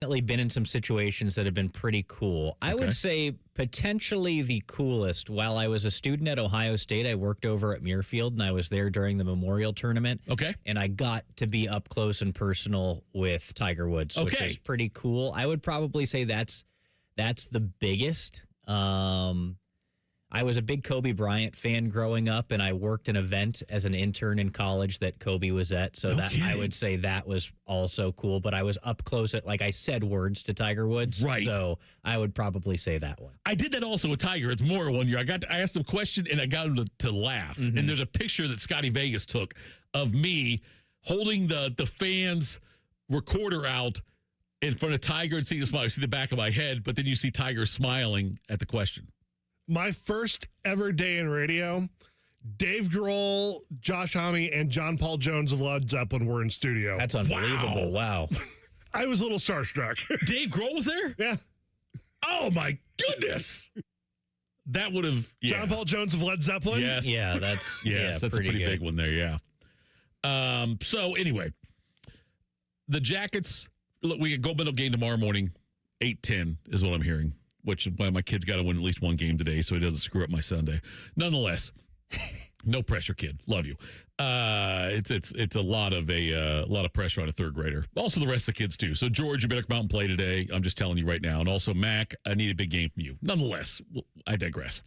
Definitely been in some situations that have been pretty cool. I would say potentially the coolest. While I was a student at Ohio State, I worked over at Muirfield, and I was there during the Memorial Tournament. Okay. And I got to be up close and personal with Tiger Woods, which is pretty cool. I would probably say that's the biggest. I was a big Kobe Bryant fan growing up, and I worked an event as an intern in college that Kobe was at. So I would say that was also cool. But I was up close at, like I said, words to Tiger Woods. Right. So I would probably say that one. I did that also with Tiger. It's more one year. I asked him a question, and I got him to laugh. Mm-hmm. And there's a picture that Scotty Vegas took of me holding the fans' recorder out in front of Tiger and seeing the smile. You see the back of my head, but then you see Tiger smiling at the question. My first ever day in radio, Dave Grohl, Josh Homme, and John Paul Jones of Led Zeppelin were in studio. That's unbelievable. Wow. I was a little starstruck. Dave Grohl was there? Yeah. Oh, my goodness. That would have... Yeah. John Paul Jones of Led Zeppelin? Yes. Yeah, that's that's a pretty big one there, yeah. So, anyway, the Jackets... Look, we get gold medal game tomorrow morning, 8:10 is what I'm hearing, which is why my kid's got to win at least one game today so he doesn't screw up my Sunday. Nonetheless, no pressure, kid. Love you. It's a lot of pressure on a third grader. Also, the rest of the kids, too. So, George, you better come out and play today. I'm just telling you right now. And also, Mac, I need a big game from you. Nonetheless, I digress.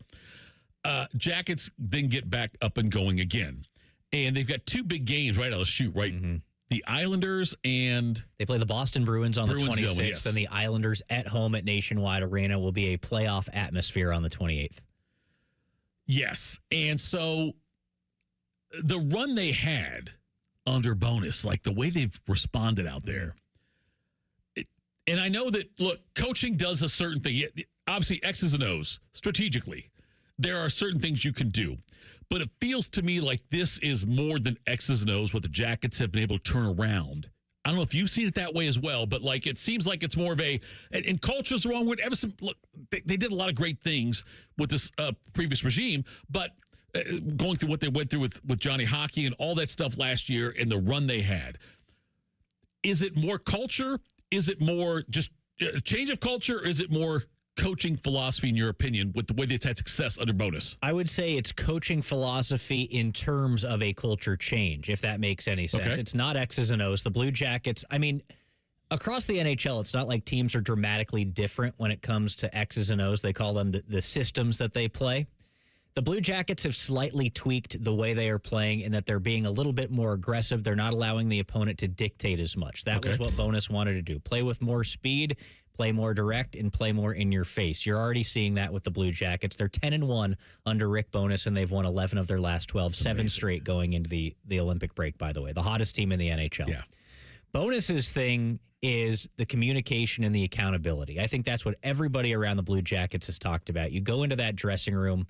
Jackets then get back up and going again. And they've got two big games right out of the chute, right? Mm-hmm. The Islanders and... They play the Boston Bruins on the 26th, yes. and the Islanders at home at Nationwide Arena will be a playoff atmosphere on the 28th. Yes. And so the run they had under Bonus, like the way they've responded out there. And I know that, look, coaching does a certain thing. Obviously, X's and O's, strategically. There are certain things you can do. But it feels to me like this is more than X's and O's, what the Jackets have been able to turn around. I don't know if you've seen it that way as well, but like it seems like it's more of a, and culture's the wrong word. Look, they did a lot of great things with this previous regime, but going through what they went through with Johnny Hockey and all that stuff last year and the run they had. Is it more culture? Is it more just a change of culture? Or is it more coaching philosophy, in your opinion, with the way they've had success under Bonus? I would say it's coaching philosophy in terms of a culture change, if that makes any sense. Okay. It's not X's and O's. The Blue Jackets, I mean, across the NHL, it's not like teams are dramatically different when it comes to X's and O's. They call them the systems that they play. The Blue Jackets have slightly tweaked the way they are playing in that they're being a little bit more aggressive. They're not allowing the opponent to dictate as much. That was what Bonus wanted to do. Play with more speed, play more direct, and play more in your face. You're already seeing that with the Blue Jackets. They're 10-1 under Rick Bonus, and they've won 11 of their last 12, seven straight going into the Olympic break, by the way. The hottest team in the NHL. Yeah. Bonus's thing is the communication and the accountability. I think that's what everybody around the Blue Jackets has talked about. You go into that dressing room,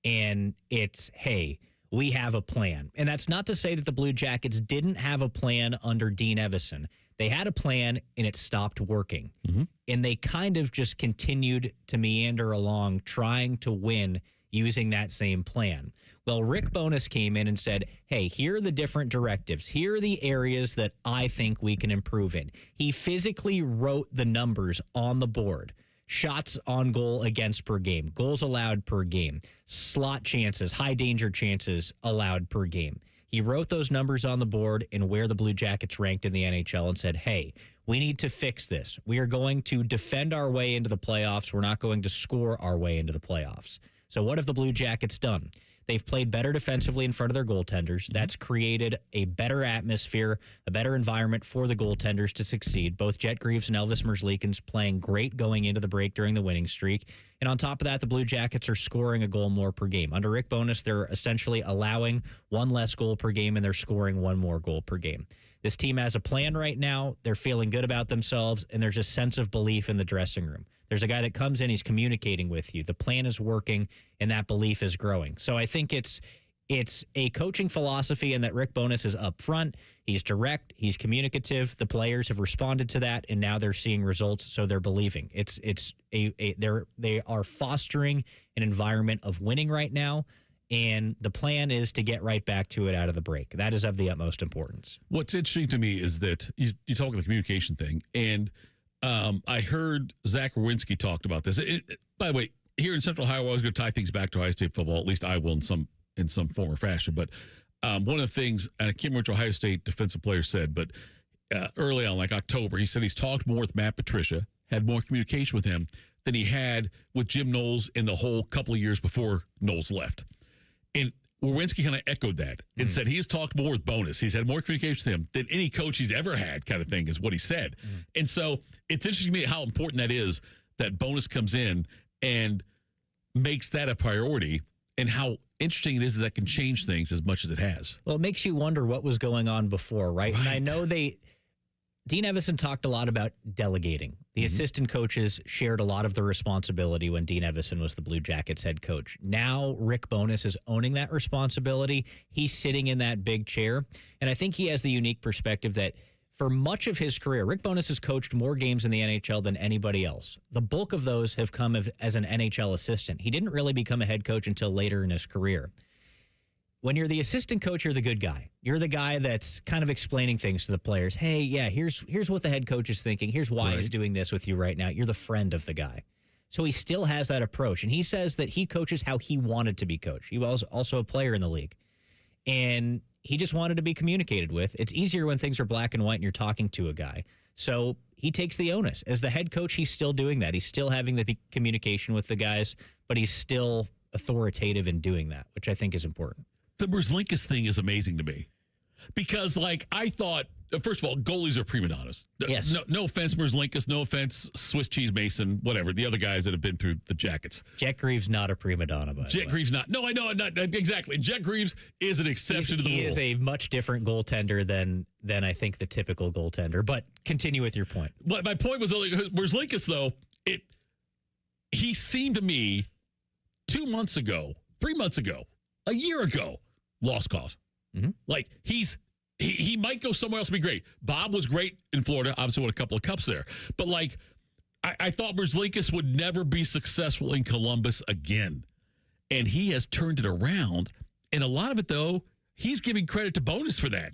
and it's, hey, we have a plan. And that's not to say that the Blue Jackets didn't have a plan under Dean Evison. They had a plan, and it stopped working. Mm-hmm. And they kind of just continued to meander along, trying to win using that same plan. Well, Rick Bonus came in and said, hey, here are the different directives. Here are the areas that I think we can improve in. He physically wrote the numbers on the board. Shots on goal against per game, goals allowed per game, slot chances, high danger chances allowed per game. He wrote those numbers on the board and where the Blue Jackets ranked in the NHL and said, hey, we need to fix this. We are going to defend our way into the playoffs. We're not going to score our way into the playoffs. So what have the Blue Jackets done? They've played better defensively in front of their goaltenders. That's created a better atmosphere, a better environment for the goaltenders to succeed. Both Jet Greaves and Elvis Merzlikins playing great going into the break during the winning streak. And on top of that, the Blue Jackets are scoring a goal more per game. Under Rick Bonus, they're essentially allowing one less goal per game, and they're scoring one more goal per game. This team has a plan right now. They're feeling good about themselves, and there's a sense of belief in the dressing room. There's a guy that comes in, he's communicating with you. The plan is working, and that belief is growing. So I think it's a coaching philosophy in that Rick Bonus is up front. He's direct. He's communicative. The players have responded to that, and now they're seeing results, so they're believing. They are fostering an environment of winning right now, and the plan is to get right back to it out of the break. That is of the utmost importance. What's interesting to me is that you talk about the communication thing, and I heard Zach Rowinski talked about this. By the way, here in Central Ohio, we're always going to tie things back to Ohio State football. At least I will in some form or fashion. But one of the things, and I can't remember which Ohio State defensive player said, but early on, like October, he said he's talked more with Matt Patricia, had more communication with him than he had with Jim Knowles in the whole couple of years before Knowles left. And Lewinsky kind of echoed that and said he's talked more with Bonus. He's had more communication with him than any coach he's ever had, kind of thing, is what he said. And so it's interesting to me how important that is that Bonus comes in and makes that a priority, and how interesting it is that can change things as much as it has. Well, it makes you wonder what was going on before, right? And I know Dean Evison talked a lot about delegating. The assistant coaches shared a lot of the responsibility when Dean Evison was the Blue Jackets head coach. Now Rick Bowness is owning that responsibility. He's sitting in that big chair. And I think he has the unique perspective that for much of his career, Rick Bowness has coached more games in the NHL than anybody else. The bulk of those have come as an NHL assistant. He didn't really become a head coach until later in his career. When you're the assistant coach, you're the good guy. You're the guy that's kind of explaining things to the players. Hey, yeah, here's what the head coach is thinking. Here's why he's doing this with you right now. You're the friend of the guy. So he still has that approach. And he says that he coaches how he wanted to be coached. He was also a player in the league. And he just wanted to be communicated with. It's easier when things are black and white and you're talking to a guy. So he takes the onus. As the head coach, he's still doing that. He's still having the communication with the guys, but he's still authoritative in doing that, which I think is important. The Merzlikins thing is amazing to me because, like, I thought, first of all, goalies are prima donnas. Yes. No offense, Merzlikins. No offense, Swiss Cheese Mason, whatever. The other guys that have been through the Jackets. Jet Greaves not a prima donna, by the way. Jet Greaves not. No, I know. Not exactly. Jet Greaves is an exception to the rule. He is a much different goaltender than I think the typical goaltender. But continue with your point. Well, my point was, Merzlikins, though, he seemed to me 2 months ago, 3 months ago, a year ago, lost cause. Like, he might go somewhere else and be great. Bob was great in Florida, obviously won a couple of cups there. But, like, I thought Merzlikins would never be successful in Columbus again. And he has turned it around. And a lot of it, though, he's giving credit to Bonus for that.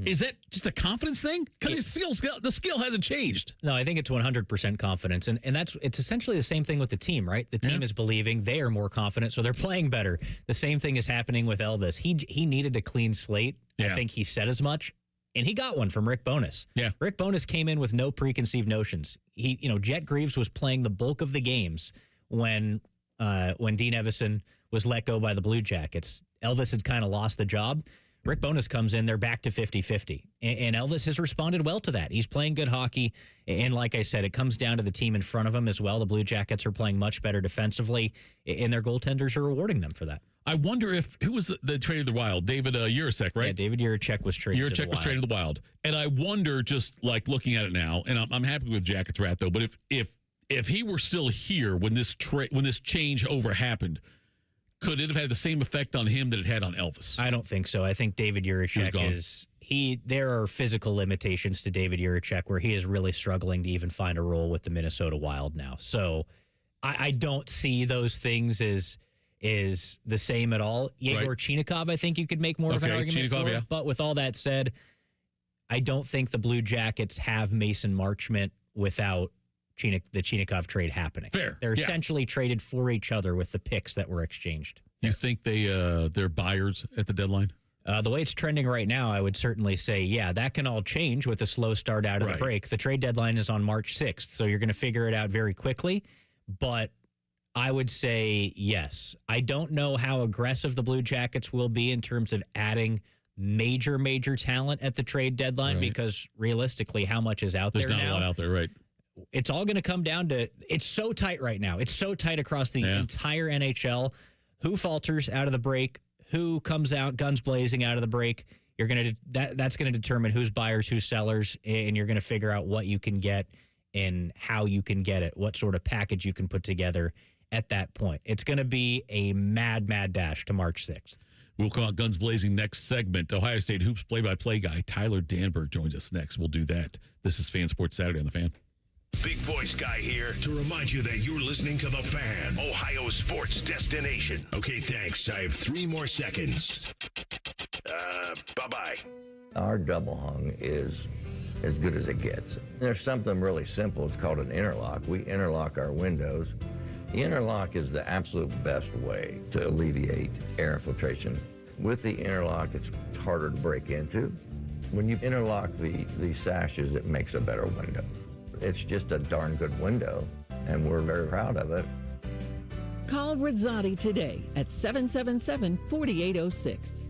Is that just a confidence thing? Because the skill hasn't changed. No, I think it's 100% confidence. And it's essentially the same thing with the team, right? The team is believing they are more confident, so they're playing better. The same thing is happening with Elvis. He needed a clean slate. I think he said as much. And he got one from Rick Bowness. Yeah. Rick Bowness came in with no preconceived notions. Jet Greaves was playing the bulk of the games when Dean Evison was let go by the Blue Jackets. Elvis had kind of lost the job. Rick Bowness comes in, they're back to 50-50. And Elvis has responded well to that. He's playing good hockey. And like I said, it comes down to the team in front of him as well. The Blue Jackets are playing much better defensively, and their goaltenders are rewarding them for that. I wonder who was the trade of the Wild? David Jiricek, right? Yeah, David Jiricek was traded to the Wild. Traded to the Wild. And I wonder, just like looking at it now, and I'm happy with Jackets Rat, though, but if he were still here when this change over happened, could it have had the same effect on him that it had on Elvis? I don't think so. I think David Jiricek there are physical limitations to David Jiricek where he is really struggling to even find a role with the Minnesota Wild now. So I don't see those things as the same at all. Yegor Chinikov, I think you could make more of an argument for. Yeah. But with all that said, I don't think the Blue Jackets have Mason Marchment without the Chinikov trade happening. Fair. They're essentially traded for each other with the picks that were exchanged. You think they're buyers at the deadline? The way it's trending right now, I would certainly say, that can all change with a slow start out of the break. The trade deadline is on March 6th, so you're going to figure it out very quickly. But I would say yes. I don't know how aggressive the Blue Jackets will be in terms of adding major talent at the trade deadline because realistically, how much is out there now? There's not a lot out there, right? It's all going to come down to it's so tight right now. It's so tight across the entire NHL. Who falters out of the break? Who comes out guns blazing out of the break? That's going to determine who's buyers, who's sellers, and you're going to figure out what you can get and how you can get it, what sort of package you can put together at that point. It's going to be a mad dash to March 6th. We'll call it Guns Blazing next segment. Ohio State Hoops play-by-play guy Tyler Danburg joins us next. We'll do that. This is Fan Sports Saturday on The Fan. Big voice guy here to remind you that you're listening to The Fan, Ohio sports destination. Okay, thanks. I have 3 more seconds. Bye-bye. Our double hung is as good as it gets. There's something really simple. It's called an interlock. We interlock our windows. The interlock is the absolute best way to alleviate air infiltration. With the interlock, it's harder to break into. When you interlock the sashes, it makes a better window. It's just a darn good window, and we're very proud of it. Call Rizzotti today at 777-4806.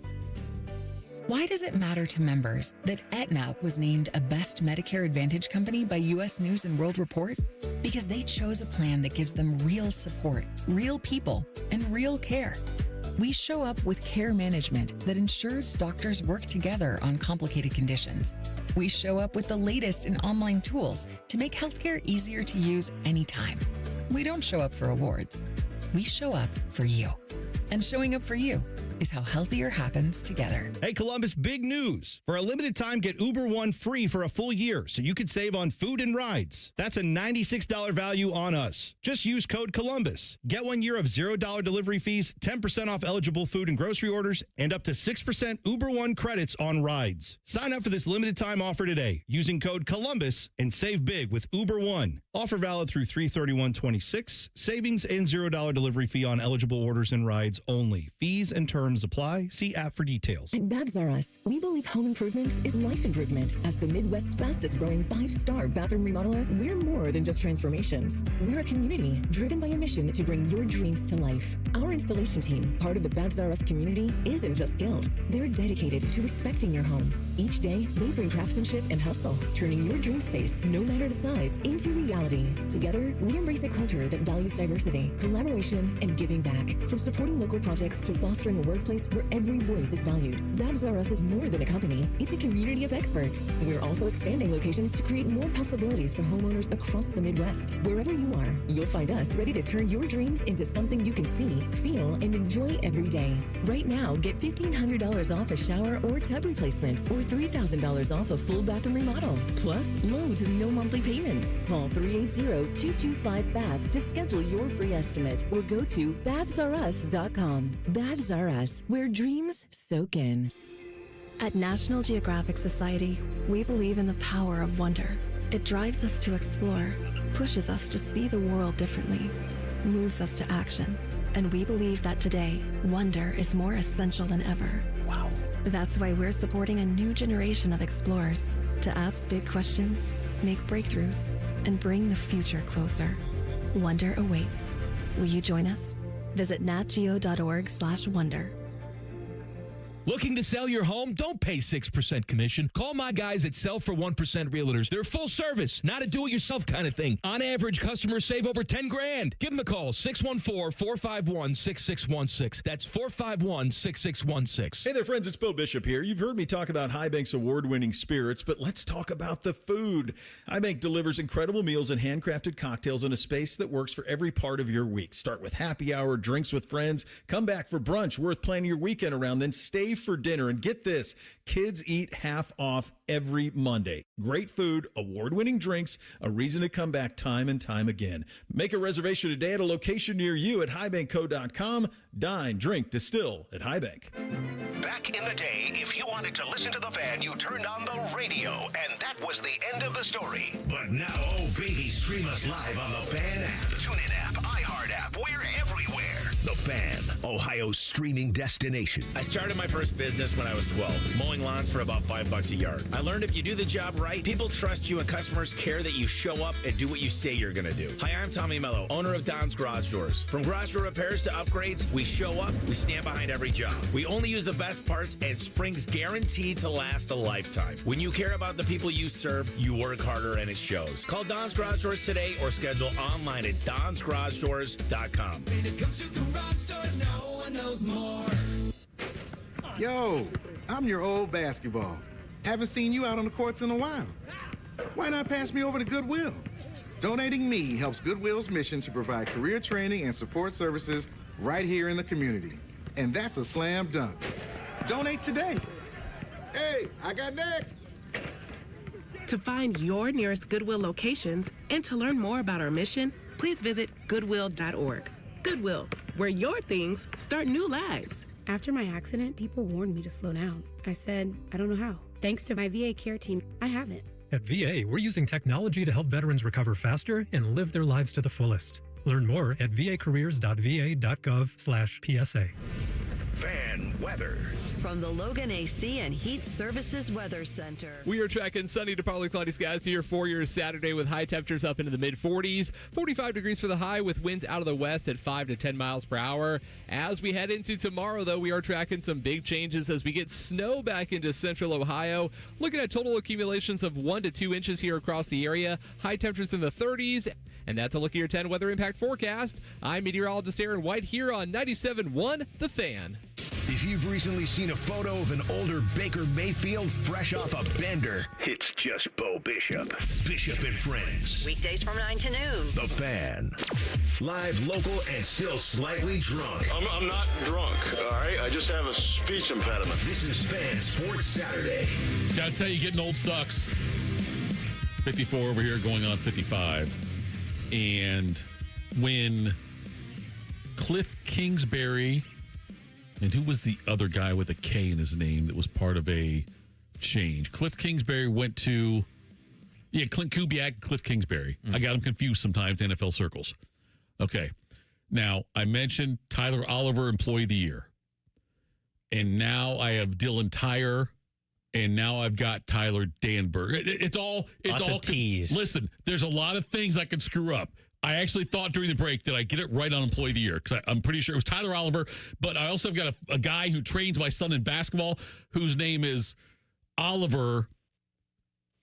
Why does it matter to members that Aetna was named a Best Medicare Advantage company by U.S. News & World Report? Because they chose a plan that gives them real support, real people, and real care. We show up with care management that ensures doctors work together on complicated conditions. We show up with the latest in online tools to make healthcare easier to use anytime. We don't show up for awards. We show up for you. And showing up for you is how healthier happens together. Hey, Columbus, big news. For a limited time, get Uber One free for a full year so you could save on food and rides. That's a $96 value on us. Just use code Columbus. Get 1 year of $0 delivery fees, 10% off eligible food and grocery orders, and up to 6% Uber One credits on rides. Sign up for this limited time offer today using code Columbus and save big with Uber One. Offer valid through 3/31/26. Savings and $0 delivery fee on eligible orders and rides only. Fees and terms apply. See app for details. At Babs R Us, we believe home improvement is life improvement. As the Midwest's fastest growing 5-star bathroom remodeler, we're more than just transformations. We're a community driven by a mission to bring your dreams to life. Our installation team, part of the Babs R Us community, isn't just skilled. They're dedicated to respecting your home. Each day, they bring craftsmanship and hustle, turning your dream space, no matter the size, into reality. Together, we embrace a culture that values diversity, collaboration, and giving back. From supporting local projects to fostering a workplace where every voice is valued. Babs R Us is more than a company. It's a community of experts. We're also expanding locations to create more possibilities for homeowners across the Midwest. Wherever you are, you'll find us ready to turn your dreams into something you can see, feel, and enjoy every day. Right now, get $1,500 off a shower or tub replacement, or $3,000 off a full bathroom remodel. Plus, low to no monthly payments. Call 380-225-BAB to schedule your free estimate, or go to babsrus.com. Babs R Us, where dreams soak in. At National Geographic Society, we believe in the power of wonder. It drives us to explore, pushes us to see the world differently, moves us to action. And we believe that today, wonder is more essential than ever. Wow. That's why we're supporting a new generation of explorers to ask big questions, make breakthroughs, and bring the future closer. Wonder awaits. Will you join us? Visit natgeo.org/wonder. Looking to sell your home? Don't pay 6% commission. Call my guys at Sell for 1% Realtors. They're full service, not a do-it-yourself kind of thing. On average, customers save over $10,000. Give them a call, 614-451-6616. That's 451-6616. Hey there, friends. It's Bo Bishop here. You've heard me talk about High Bank's award-winning spirits, but let's talk about the food. High Bank delivers incredible meals and handcrafted cocktails in a space that works for every part of your week. Start with happy hour, drinks with friends, come back for brunch worth planning your weekend around, then stay for dinner. And get this, kids eat half off every Monday. Great food, award-winning drinks, a reason to come back time and time again. Make a reservation today at a location near you at highbankco.com. Dine, drink, distill at High Bank. Back in the day, if you wanted to listen to the Fan, you turned on the radio, and that was the end of the story. But now, oh baby, stream us live on the Fan app. TuneIn app, iHeart app, we're everywhere. The Fan, Ohio's streaming destination. I started my first business when I was 12, mowing lawns for about $5 a yard. I learned if you do the job right, people trust you and customers care that you show up and do what you say you're going to do. Hi, I'm Tommy Mello, owner of Don's Garage Doors. From garage door repairs to upgrades, we show up, we stand behind every job. We only use the best parts, and spring's guaranteed to last a lifetime. When you care about the people you serve, you work harder and it shows. Call Don's Garage Doors today or schedule online at donsgaragedoors.com. When it comes to garage doors, no one knows more. Yo, I'm your old basketball. Haven't seen you out on the courts in a while. Why not pass me over to Goodwill? Donating me helps Goodwill's mission to provide career training and support services right here in the community. And that's a slam dunk. Donate today. Hey, I got next. To find your nearest Goodwill locations and to learn more about our mission, please visit goodwill.org. Goodwill, where your things start new lives. After my accident, people warned me to slow down. I said, I don't know how. Thanks to my VA care team, I haven't. At VA, we're using technology to help veterans recover faster and live their lives to the fullest. Learn more at vacareers.va.gov/PSA. Fan weather. From the Logan AC and Heat Services Weather Center. We are tracking sunny to partly cloudy skies here for your Saturday with high temperatures up into the mid-40s. 45 degrees for the high with winds out of the west at 5 to 10 miles per hour. As we head into tomorrow, though, we are tracking some big changes as we get snow back into central Ohio. Looking at total accumulations of 1 to 2 inches here across the area. High temperatures in the 30s. And that's a look at your 10 weather impact forecast. I'm meteorologist Aaron White here on 97.1 The Fan. If you've recently seen a photo of an older Baker Mayfield fresh off a bender, it's just Bo Bishop. Bishop and Friends. Weekdays from 9 to noon. The Fan. Live, local, and still slightly drunk. I'm not drunk, all right? I just have a speech impediment. This is Fan Sports Saturday. Gotta tell you, getting old sucks. 54 over here, going on 55. And when Cliff Kingsbury, and who was the other guy with a K in his name that was part of a change? Cliff Kingsbury went to, Clint Kubiak, Cliff Kingsbury. I got them confused sometimes in NFL circles. Okay. Now, I mentioned Tyler Oliver, Employee of the Year. And now I have Dylan Tyrer. And now I've got Tyler Danburg. It's all tease. Listen, there's a lot of things I can screw up. I actually thought during the break that I get it right on Employee of the Year because I'm pretty sure it was Tyler Oliver. But I also have got a guy who trains my son in basketball whose name is Oliver.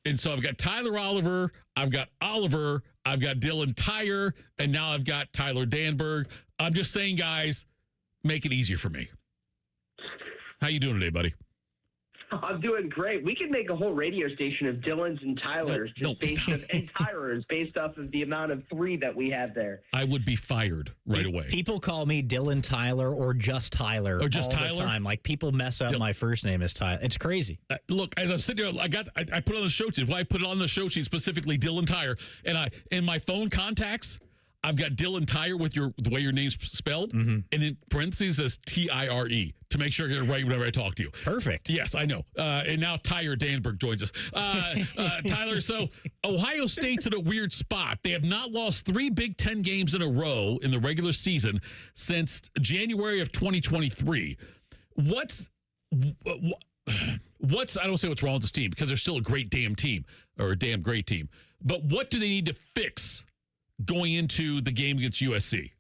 And so I've got Tyler Oliver, I've got Oliver, I've got Dylan Tyrer, and now I've got Tyler Danburg. I'm just saying, guys, make it easier for me. How you doing today, buddy? I'm doing great. We could make a whole radio station of Dylan's and Tyler's and Tyrers based off of the amount of 3 that we have there. I would be fired right away. People call me Dylan Tyler or just Tyler all the time. Like, people mess up my first name as Tyler. It's crazy. Look, as I'm sitting here, I put on the show sheet. Why I put it on the show sheet specifically Dylan Tyrer, and in my phone contacts, I've got Dylan Tyrer with the way your name's spelled, and in parentheses says Tire to make sure I get it right whenever I talk to you. Perfect. Yes, I know. And now Tyler Danburg joins us. Tyler, so Ohio State's in a weird spot. They have not lost 3 Big Ten games in a row in the regular season since January of 2023. What's I don't say what's wrong with this team because they're still a great damn team or a damn great team. But what do they need to fix going into the game against USC?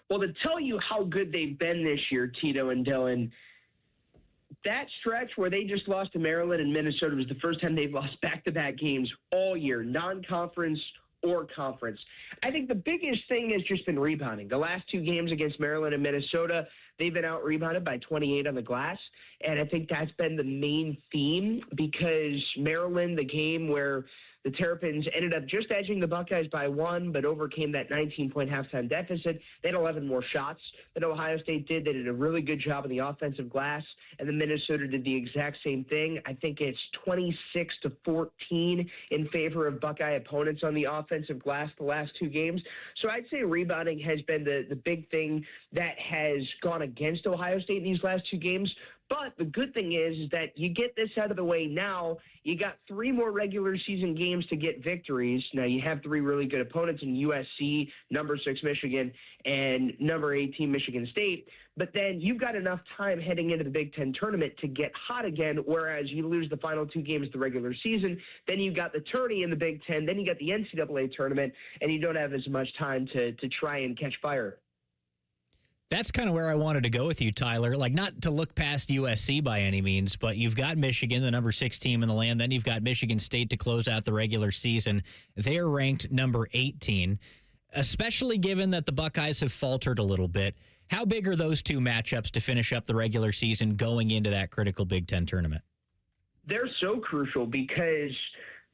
Well, to tell you how good they've been this year, Tito and Dylan, that stretch where they just lost to Maryland and Minnesota was the first time they've lost back-to-back games all year, non-conference or conference. I think the biggest thing has just been rebounding. The last 2 games against Maryland and Minnesota, they've been out-rebounded by 28 on the glass, and I think that's been the main theme because Maryland, the game where the Terrapins ended up just edging the Buckeyes by 1, but overcame that 19-point halftime deficit. They had 11 more shots than Ohio State did. They did a really good job on the offensive glass, and then Minnesota did the exact same thing. I think it's 26-14 in favor of Buckeye opponents on the offensive glass the last 2 games. So I'd say rebounding has been the big thing that has gone against Ohio State in these last 2 games. But the good thing is that you get this out of the way now. You got 3 more regular season games to get victories. Now, you have 3 really good opponents in USC, number 6 Michigan, and number 18 Michigan State. But then you've got enough time heading into the Big Ten tournament to get hot again, whereas you lose the final 2 games of the regular season. Then you've got the tourney in the Big Ten. Then you got the NCAA tournament, and you don't have as much time to try and catch fire. That's kind of where I wanted to go with you, Tyler. Like, not to look past USC by any means, but you've got Michigan, the number 6 team in the land. Then you've got Michigan State to close out the regular season. They're ranked number 18, especially given that the Buckeyes have faltered a little bit. How big are those 2 matchups to finish up the regular season going into that critical Big Ten tournament? They're so crucial because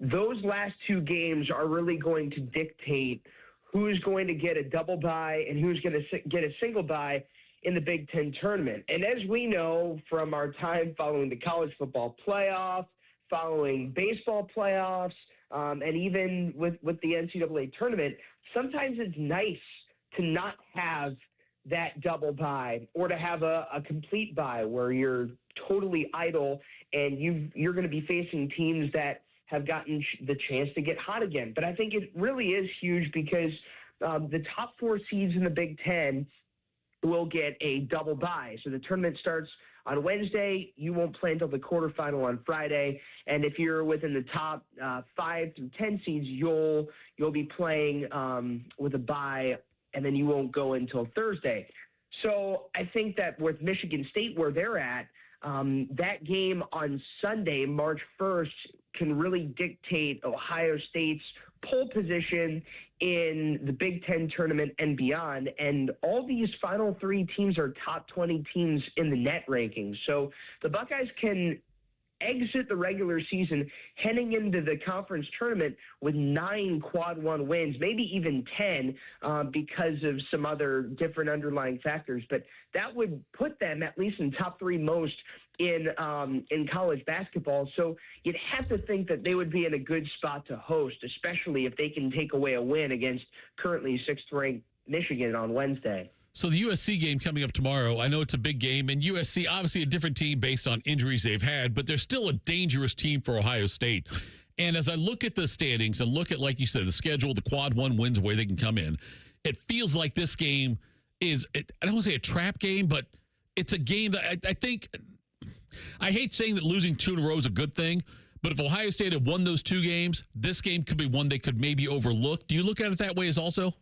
those last 2 games are really going to dictate who's going to get a double bye and who's going to get a single bye in the Big Ten tournament. And as we know from our time following the college football playoff, following baseball playoffs, and even with the NCAA tournament, sometimes it's nice to not have that double bye or to have a complete bye where you're totally idle and you're going to be facing teams that have gotten the chance to get hot again. But I think it really is huge because the top 4 seeds in the Big Ten will get a double bye. So the tournament starts on Wednesday. You won't play until the quarterfinal on Friday. And if you're within the top 5 through 10 seeds, you'll be playing with a bye, and then you won't go until Thursday. So I think that with Michigan State where they're at, that game on Sunday, March 1st, can really dictate Ohio State's pole position in the Big Ten tournament and beyond. And all these final 3 teams are top 20 teams in the net rankings. So the Buckeyes can exit the regular season heading into the conference tournament with 9 quad 1 wins, maybe even 10 because of some other different underlying factors. But that would put them at least in top 3 most in college basketball. So you'd have to think that they would be in a good spot to host, especially if they can take away a win against currently 6th-ranked Michigan on Wednesday. So the USC game coming up tomorrow, I know it's a big game, and USC, obviously a different team based on injuries they've had, but they're still a dangerous team for Ohio State. And as I look at the standings and look at, like you said, the schedule, the quad 1 wins, where they can come in, it feels like this game is, I don't want to say a trap game, but it's a game that I think, I hate saying that losing 2 in a row is a good thing, but if Ohio State had won those 2 games, this game could be one they could maybe overlook. Do you look at it that way as also?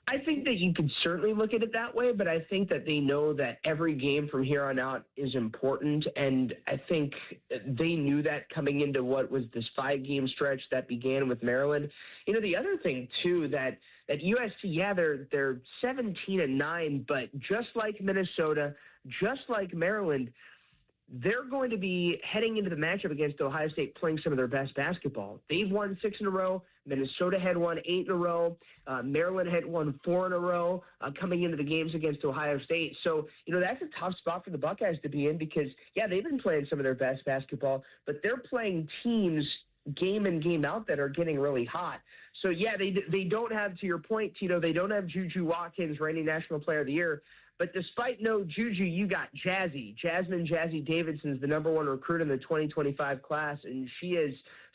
I think that you could certainly look at it that way, but I think that they know that every game from here on out is important, and I think they knew that coming into what was this 5-game stretch that began with Maryland. You know, the other thing, too, that USC, yeah, they're 17-9, but just like Minnesota, just like Maryland, they're going to be heading into the matchup against Ohio State playing some of their best basketball. They've won 6 in a row. Minnesota had won 8 in a row. Maryland had won 4 in a row coming into the games against Ohio State. So, you know, that's a tough spot for the Buckeyes to be in because, yeah, they've been playing some of their best basketball, but they're playing teams game in, game out that are getting really hot. So, yeah, they don't have, to your point, Tito, they don't have Juju Watkins, reigning National Player of the Year. But despite no Juju, you got Jasmine Jazzy Davidson's the number 1 recruit in the 2025 class, and she has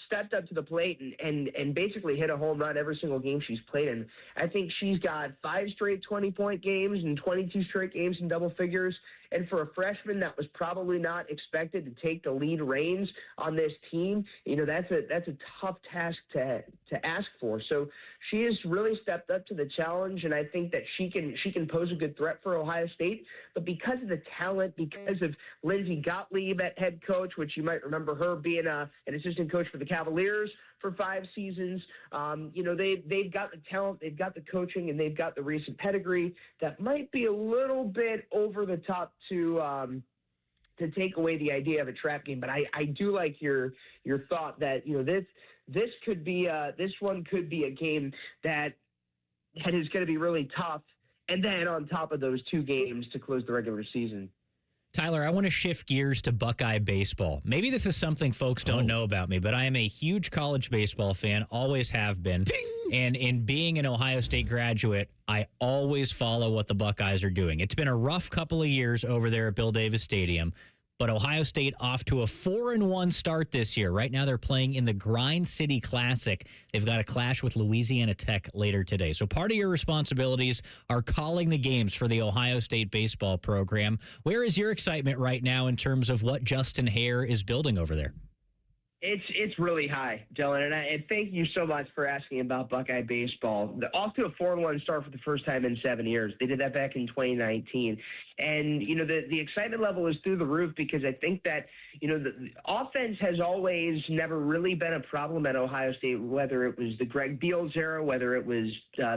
stepped up to the plate and basically hit a home run every single game she's played in. I think she's got 5 straight 20-point games and 22 straight games in double figures. And for a freshman that was probably not expected to take the lead reins on this team, you know, that's a tough task to ask for. So she has really stepped up to the challenge, and I think that she can pose a good threat for Ohio State. But because of the talent, because of Lindsey Gottlieb at head coach, which you might remember her being an assistant coach for the Cavaliers for 5 seasons. You know, they've got the talent, they've got the coaching, and they've got the recent pedigree that might be a little bit over the top to take away the idea of a trap game. But I do like your thought that, you know, this could be this one could be a game that is going to be really tough. And then on top of those 2 games to close the regular season. Tyler, I want to shift gears to Buckeye baseball. Maybe this is something folks don't know about me, but I am a huge college baseball fan, always have been. Ding! And in being an Ohio State graduate, I always follow what the Buckeyes are doing. It's been a rough couple of years over there at Bill Davis Stadium, but Ohio State off to a 4-1 start this year. Right now they're playing in the Grind City Classic. They've got a clash with Louisiana Tech later today. So part of your responsibilities are calling the games for the Ohio State baseball program. Where is your excitement right now in terms of what Justin Hare is building over there? It's really high, Dylan, and thank you so much for asking about Buckeye baseball. Off to a 4-1 start for the first time in 7 years. They did that back in 2019. And, you know, the excitement level is through the roof because I think that, you know, the offense has always never really been a problem at Ohio State, whether it was the Greg Beals era, whether it was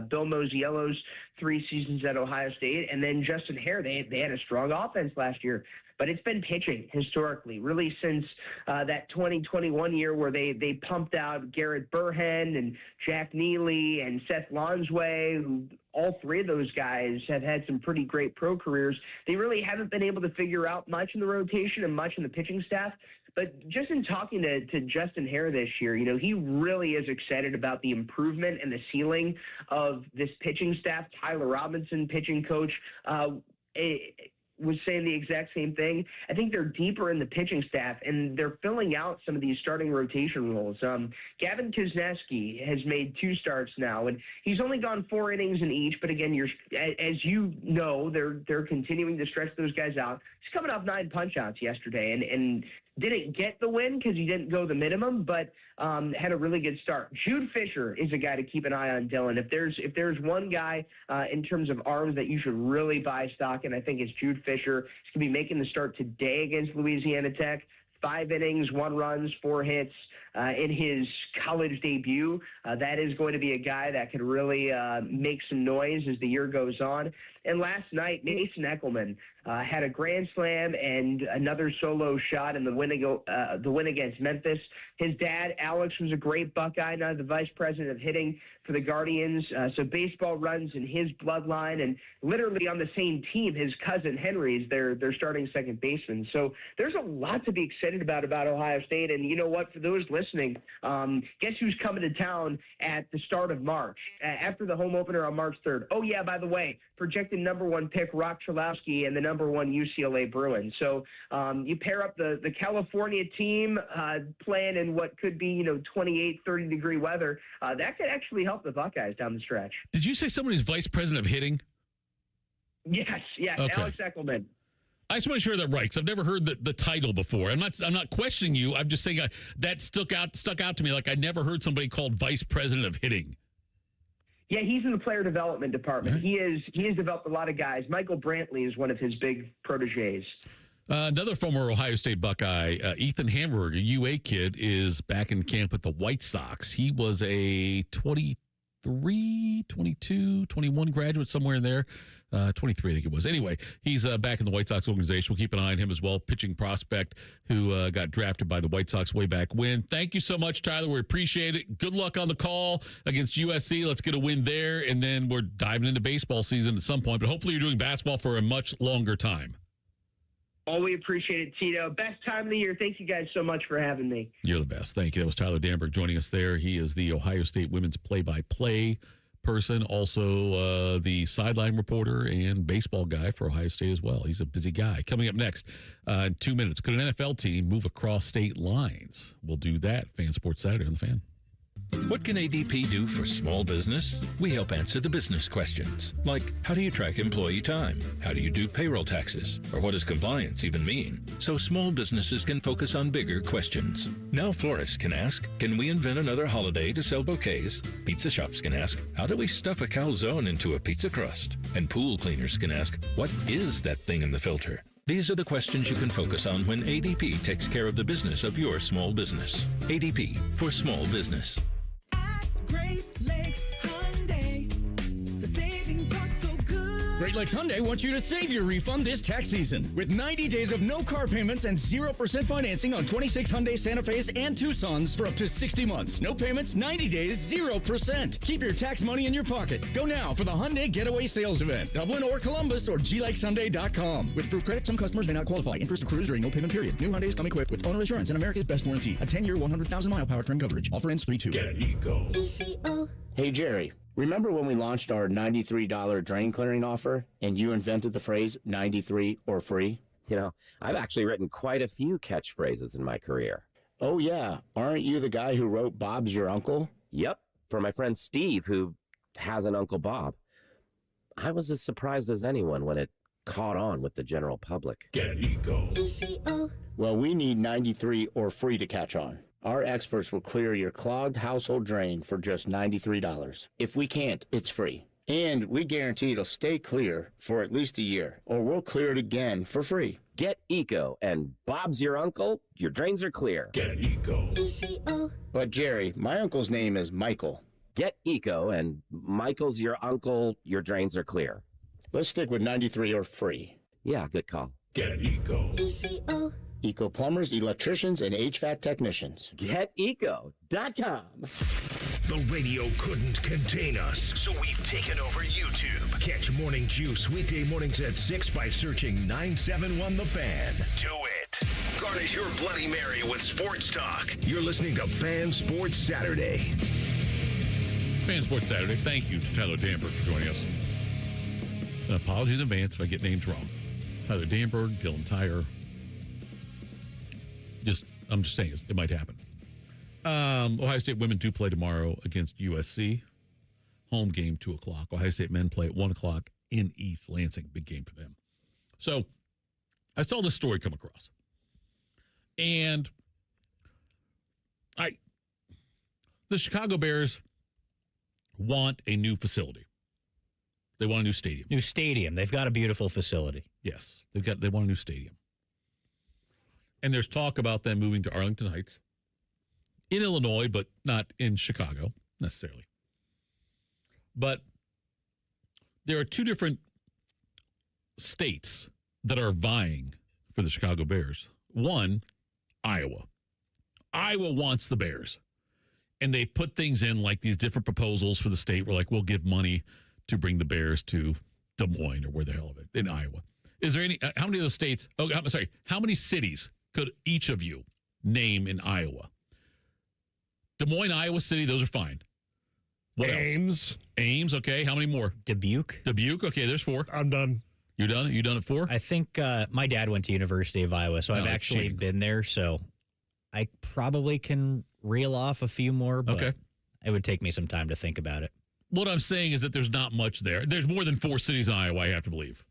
Bill Mosiello's 3 seasons at Ohio State, and then Justin Hare. They had a strong offense last year. But it's been pitching historically, really since that 2021 year where they pumped out Garrett Burhen and Jack Neely and Seth Lonsway, who all 3 of those guys have had some pretty great pro careers. They really haven't been able to figure out much in the rotation and much in the pitching staff. But just in talking to Justin Hare this year, you know, he really is excited about the improvement and the ceiling of this pitching staff. Tyler Robinson, pitching coach, was saying the exact same thing. I think they're deeper in the pitching staff, and they're filling out some of these starting rotation roles. Gavin Kusneski has made 2 starts now, and he's only gone 4 innings in each. But again, as you know, they're continuing to stretch those guys out. He's coming off 9 punch-outs yesterday, and didn't get the win because he didn't go the minimum, but had a really good start. Jude Fisher is a guy to keep an eye on, Dylan. If there's one guy in terms of arms that you should really buy stock in, I think it's Jude Fisher. He's going to be making the start today against Louisiana Tech. 5 innings, 1 runs, 4 hits in his college debut. That is going to be a guy that could really make some noise as the year goes on. And last night, Mason Eckelman had a grand slam and another solo shot in the win against Memphis. His dad, Alex, was a great Buckeye, now the vice president of hitting for the Guardians. So baseball runs in his bloodline, and literally on the same team, his cousin Henry's their starting second baseman. So there's a lot to be excited about Ohio State. And you know what? For those listening, guess who's coming to town at the start of March, after the home opener on March 3rd? Oh, yeah, by the way, projected number 1 pick Rock Chalowski and the number 1 UCLA Bruins. So you pair up the California team playing in what could be 28, 30-degree weather. That could actually help the Buckeyes down the stretch. Did you say somebody's vice president of hitting? Yes, okay. Alex Eckelman. I just want to share that right, because I've never heard the title before. I'm not questioning you. I'm just saying that stuck out to me. Like I never heard somebody called vice president of hitting. Yeah, he's in the player development department. Right. He has developed a lot of guys. Michael Brantley is one of his big proteges. Another former Ohio State Buckeye, Ethan Hamburg, a UA kid, is back in camp with the White Sox. He was a 23, 22, 21 graduate, somewhere in there. 23, I think it was. Anyway, he's back in the White Sox organization. We'll keep an eye on him as well. Pitching prospect who got drafted by the White Sox way back when. Thank you so much, Tyler. We appreciate it. Good luck on the call against USC. Let's get a win there, and then we're diving into baseball season at some point. But hopefully you're doing basketball for a much longer time. Oh, we appreciate it, Tito. Best time of the year. Thank you guys so much for having me. You're the best. Thank you. That was Tyler Danburg joining us there. He is the Ohio State women's play-by-play person, also the sideline reporter and baseball guy for Ohio State as well. He's a busy guy. Coming up next in 2 minutes, could an NFL team move across state lines? We'll do that. Fan Sports Saturday on the Fan. What can ADP do for small business? We help answer the business questions, like how do you track employee time? How do you do payroll taxes? Or what does compliance even mean? So small businesses can focus on bigger questions. Now florists can ask, can we invent another holiday to sell bouquets? Pizza shops can ask, how do we stuff a calzone into a pizza crust? And pool cleaners can ask, what is that thing in the filter? These are the questions you can focus on when ADP takes care of the business of your small business. ADP for small business. Great Lakes Hyundai. The savings are so good. Great Lakes Hyundai wants you to save your refund this tax season with 90 days of no car payments and 0% financing on 26 Hyundai Santa Fe's and Tucsons for up to 60 months. No payments, 90 days, 0%. Keep your tax money in your pocket. Go now for the Hyundai Getaway Sales Event. Dublin or Columbus or GLakesHyundai.com. With proof credit, some customers may not qualify. Interest accrues during no payment period. New Hyundais come equipped with owner assurance and America's best warranty. A 10-year, 100,000-mile powertrain coverage. Offer ends 3/2. Get Eco. Hey, Jerry. Remember when we launched our $93 drain clearing offer and you invented the phrase 93 or free? You know, I've actually written quite a few catchphrases in my career. Oh, yeah. Aren't you the guy who wrote Bob's Your Uncle? Yep, for my friend Steve, who has an Uncle Bob. I was as surprised as anyone when it caught on with the general public. Get Eco. Well, we need 93 or free to catch on. Our experts will clear your clogged household drain for just $93. If we can't, it's free. And we guarantee it'll stay clear for at least a year, or we'll clear it again for free. Get Eco, and Bob's your uncle, your drains are clear. Get Eco. But Jerry, my uncle's name is Michael. Get Eco, and Michael's your uncle, your drains are clear. Let's stick with 93 or free. Yeah, good call. Get Eco. Eco plumbers, electricians, and HVAC technicians. GetEco.com. The radio couldn't contain us, so we've taken over YouTube. Catch Morning Juice weekday mornings at 6 by searching 971 The Fan. Do it. Garnish your Bloody Mary with sports talk. You're listening to Fan Sports Saturday. Fan Sports Saturday. Thank you to Tyler Danburg for joining us. An apology in advance if I get names wrong. Tyler Danburg, Dylan Tyrer. I'm just saying it might happen. Ohio State women do play tomorrow against USC. Home game, 2 o'clock. Ohio State men play at 1 o'clock in East Lansing. Big game for them. So I saw this story come across. And the Chicago Bears want a new facility. They want a new stadium. New stadium. They've got a beautiful facility. Yes. They want a new stadium. And there's talk about them moving to Arlington Heights in Illinois, but not in Chicago necessarily. But there are 2 different states that are vying for the Chicago Bears. One, Iowa. Iowa wants the Bears. And they put things in like these different proposals for the state where, like, we'll give money to bring the Bears to Des Moines or where the hell of it in Iowa. Is there any, how many of those states, I'm sorry, how many cities could each of you name in Iowa? Des Moines, Iowa City, those are fine. What else? Ames, okay. How many more? Dubuque, okay, there's 4. I'm done. You're done? You done at 4? I think my dad went to University of Iowa, so I've actually been there, so I probably can reel off a few more, but it would take me some time to think about it. What I'm saying is that there's not much there. There's more than 4 cities in Iowa, I have to believe.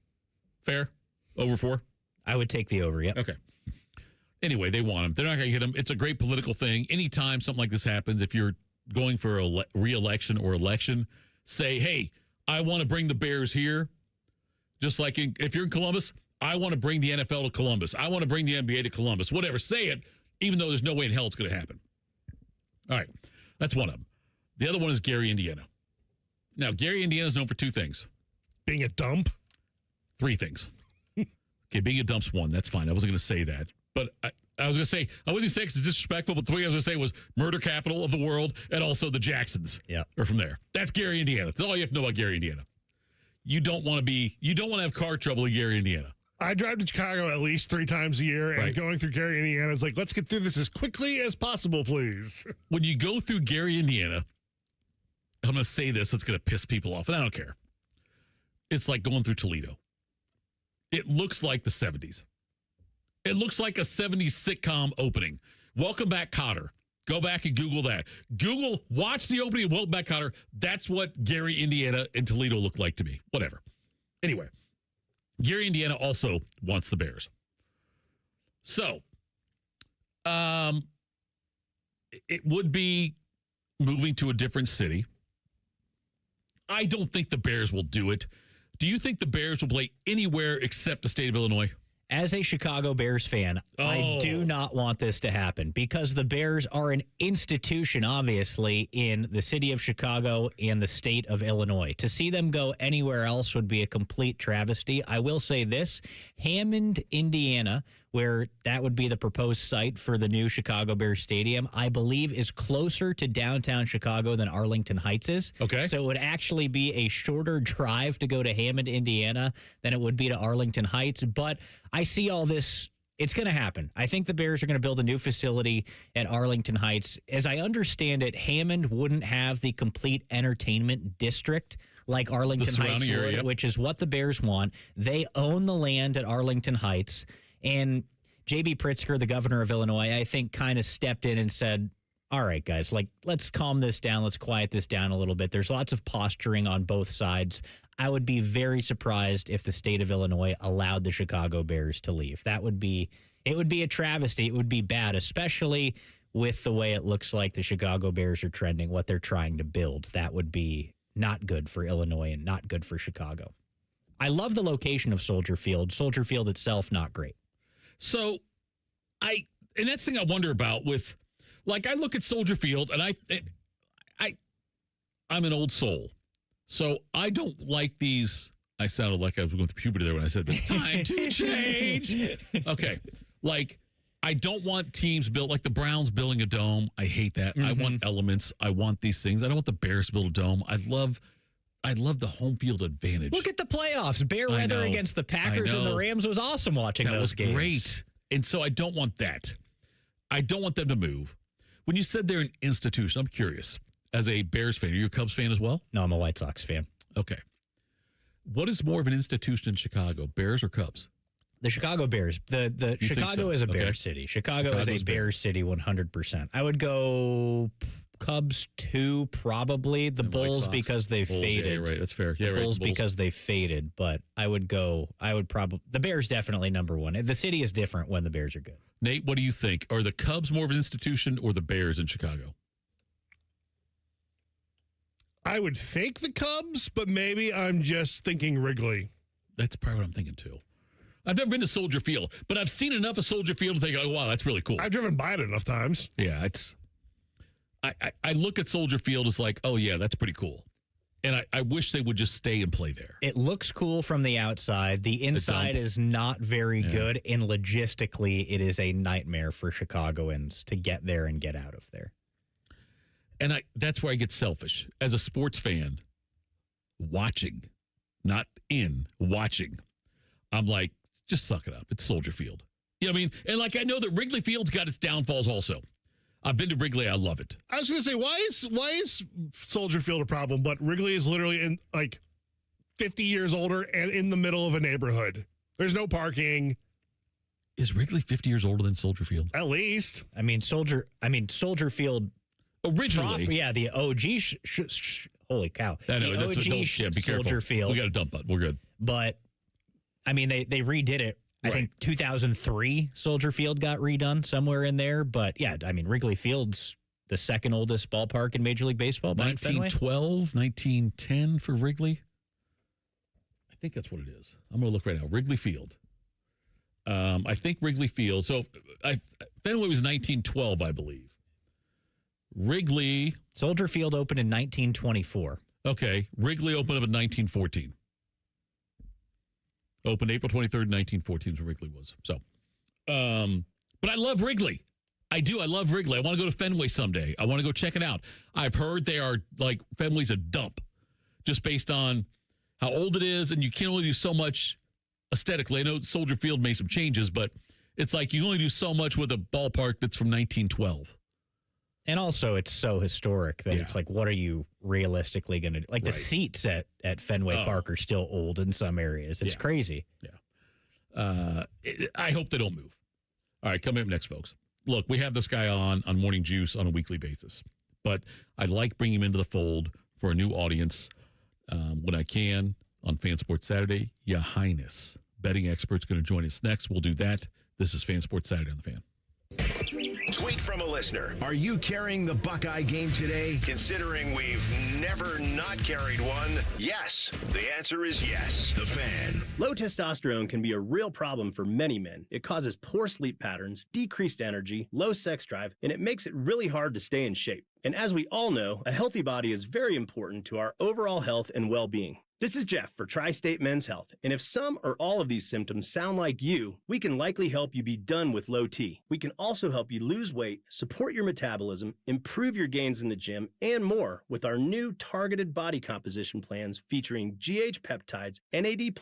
Fair? Over 4? I would take the over, yep. Okay. Anyway, they want them. They're not going to get them. It's a great political thing. Anytime something like this happens, if you're going for a re-election or election, say, hey, I want to bring the Bears here. Just like if you're in Columbus, I want to bring the NFL to Columbus. I want to bring the NBA to Columbus. Whatever. Say it, even though there's no way in hell it's going to happen. All right. That's one of them. The other one is Gary, Indiana. Now, Gary, Indiana is known for 2 things. Being a dump? 3 things. Okay, being a dump's 1. That's fine. I wasn't going to say that. But I was going to say, I wasn't going to say because it's disrespectful, but the 3 I was going to say was murder capital of the world and also the Jacksons. Yeah. Are from there. That's Gary, Indiana. That's all you have to know about Gary, Indiana. You don't want to have car trouble in Gary, Indiana. I drive to Chicago at least 3 times a year, and going through Gary, Indiana is like, let's get through this as quickly as possible, please. When you go through Gary, Indiana, I'm going to say this, it's going to piss people off, and I don't care. It's like going through Toledo. It looks like the 70s. It looks like a 70s sitcom opening. Welcome Back, Kotter. Go back and Google that. Watch the opening of Welcome Back, Kotter. That's what Gary, Indiana, and Toledo look like to me. Whatever. Anyway, Gary, Indiana also wants the Bears. So, it would be moving to a different city. I don't think the Bears will do it. Do you think the Bears will play anywhere except the state of Illinois? As a Chicago Bears fan, I do not want this to happen because the Bears are an institution, obviously, in the city of Chicago and the state of Illinois. To see them go anywhere else would be a complete travesty. I will say this, Hammond, Indiana, where that would be the proposed site for the new Chicago Bears Stadium, I believe is closer to downtown Chicago than Arlington Heights is. Okay. So it would actually be a shorter drive to go to Hammond, Indiana than it would be to Arlington Heights. But I see all this. It's going to happen. I think the Bears are going to build a new facility at Arlington Heights. As I understand it, Hammond wouldn't have the complete entertainment district like Arlington Heights would, which is what the Bears want. They own the land at Arlington Heights. And J.B. Pritzker, the governor of Illinois, I think kind of stepped in and said, all right, guys, let's calm this down. Let's quiet this down a little bit. There's lots of posturing on both sides. I would be very surprised if the state of Illinois allowed the Chicago Bears to leave. It would be a travesty. It would be bad, especially with the way it looks like the Chicago Bears are trending, what they're trying to build. That would be not good for Illinois and not good for Chicago. I love the location of Soldier Field. Soldier Field itself, not great. So, and that's the thing I wonder about with, like, I look at Soldier Field, and I'm an old soul, so I don't like these. I sounded like I was going through puberty there when I said the time to change. Okay, like, I don't want teams built like the Browns building a dome. I hate that. I want elements. I want these things. I don't want the Bears to build a dome. I love the home field advantage. Look at the playoffs. Bear weather against the Packers and the Rams was awesome watching those games. That was great. And so I don't want that. I don't want them to move. When you said they're an institution, I'm curious. As a Bears fan, are you a Cubs fan as well? No, I'm a White Sox fan. Okay. What is more of an institution in Chicago, Bears or Cubs? The Chicago Bears. The You think Chicago so? is a Okay. Bears city. Chicago is Chicago's a Bears city 100%. I would go Cubs 2 probably. The And White Bulls Sox. because they Bulls, faded. Yeah, right. That's fair. Yeah, The right. Bulls Bulls. because they faded, but I would probably the Bears definitely number 1. The city is different when the Bears are good. Nate, what do you think? Are the Cubs more of an institution or the Bears in Chicago? I would think the Cubs, but maybe I'm just thinking Wrigley. That's probably what I'm thinking too. I've never been to Soldier Field, but I've seen enough of Soldier Field to think, oh, wow, that's really cool. I've driven by it enough times. Yeah, I look at Soldier Field as like, oh, yeah, that's pretty cool. And I wish they would just stay and play there. It looks cool from the outside. The inside is not very good, and logistically, it is a nightmare for Chicagoans to get there and get out of there. And that's where I get selfish. As a sports fan, watching, not in, watching, I'm like, just suck it up. It's Soldier Field. You know what I mean? And like, I know that Wrigley Field's got its downfalls also. I've been to Wrigley. I love it. I was going to say, why is Soldier Field a problem, but Wrigley is literally in like 50 years older and in the middle of a neighborhood. There's no parking. Is Wrigley 50 years older than Soldier Field? At least. I mean, Soldier Field. Originally. The OG. Holy cow. I know. The That's OG be careful. Soldier Field. We got a dump button. We're good. But, I mean, they redid it. I think 2003 Soldier Field got redone somewhere in there. But, yeah, I mean, Wrigley Field's the second oldest ballpark in Major League Baseball. 1912, 1910 for Wrigley. I think that's what it is. I'm going to look right now. Wrigley Field. I think Wrigley Field. So Fenway was 1912, I believe. Wrigley. Soldier Field opened in 1924. Okay. Wrigley opened up in 1914. Opened April 23rd, 1914 is where Wrigley was. So, but I love Wrigley. I do. I love Wrigley. I want to go to Fenway someday. I want to go check it out. I've heard they are like Fenway's a dump just based on how old it is, and you can only do so much aesthetically. I know Soldier Field made some changes, but it's like you only do so much with a ballpark that's from 1912. And also, it's so historic that it's like, what are you realistically going to do? Like, the seats at Fenway Park are still old in some areas. It's crazy. Yeah. I hope they don't move. All right, coming up next, folks. Look, we have this guy on Morning Juice on a weekly basis, but I like bringing him into the fold for a new audience when I can on Fan Sports Saturday. Highness, betting expert's going to join us next. We'll do that. This is Fan Sports Saturday on the Fan. Tweet from a listener. Are you carrying the Buckeye game today? Considering we've never not carried one, yes. The answer is yes. The Fan. Low testosterone can be a real problem for many men. It causes poor sleep patterns, decreased energy, low sex drive, and it makes it really hard to stay in shape. And as we all know, a healthy body is very important to our overall health and well-being. This is Jeff for Tri-State Men's Health, and if some or all of these symptoms sound like you, we can likely help you be done with low T. We can also help you lose weight, support your metabolism, improve your gains in the gym, and more with our new targeted body composition plans featuring GH peptides, NAD+,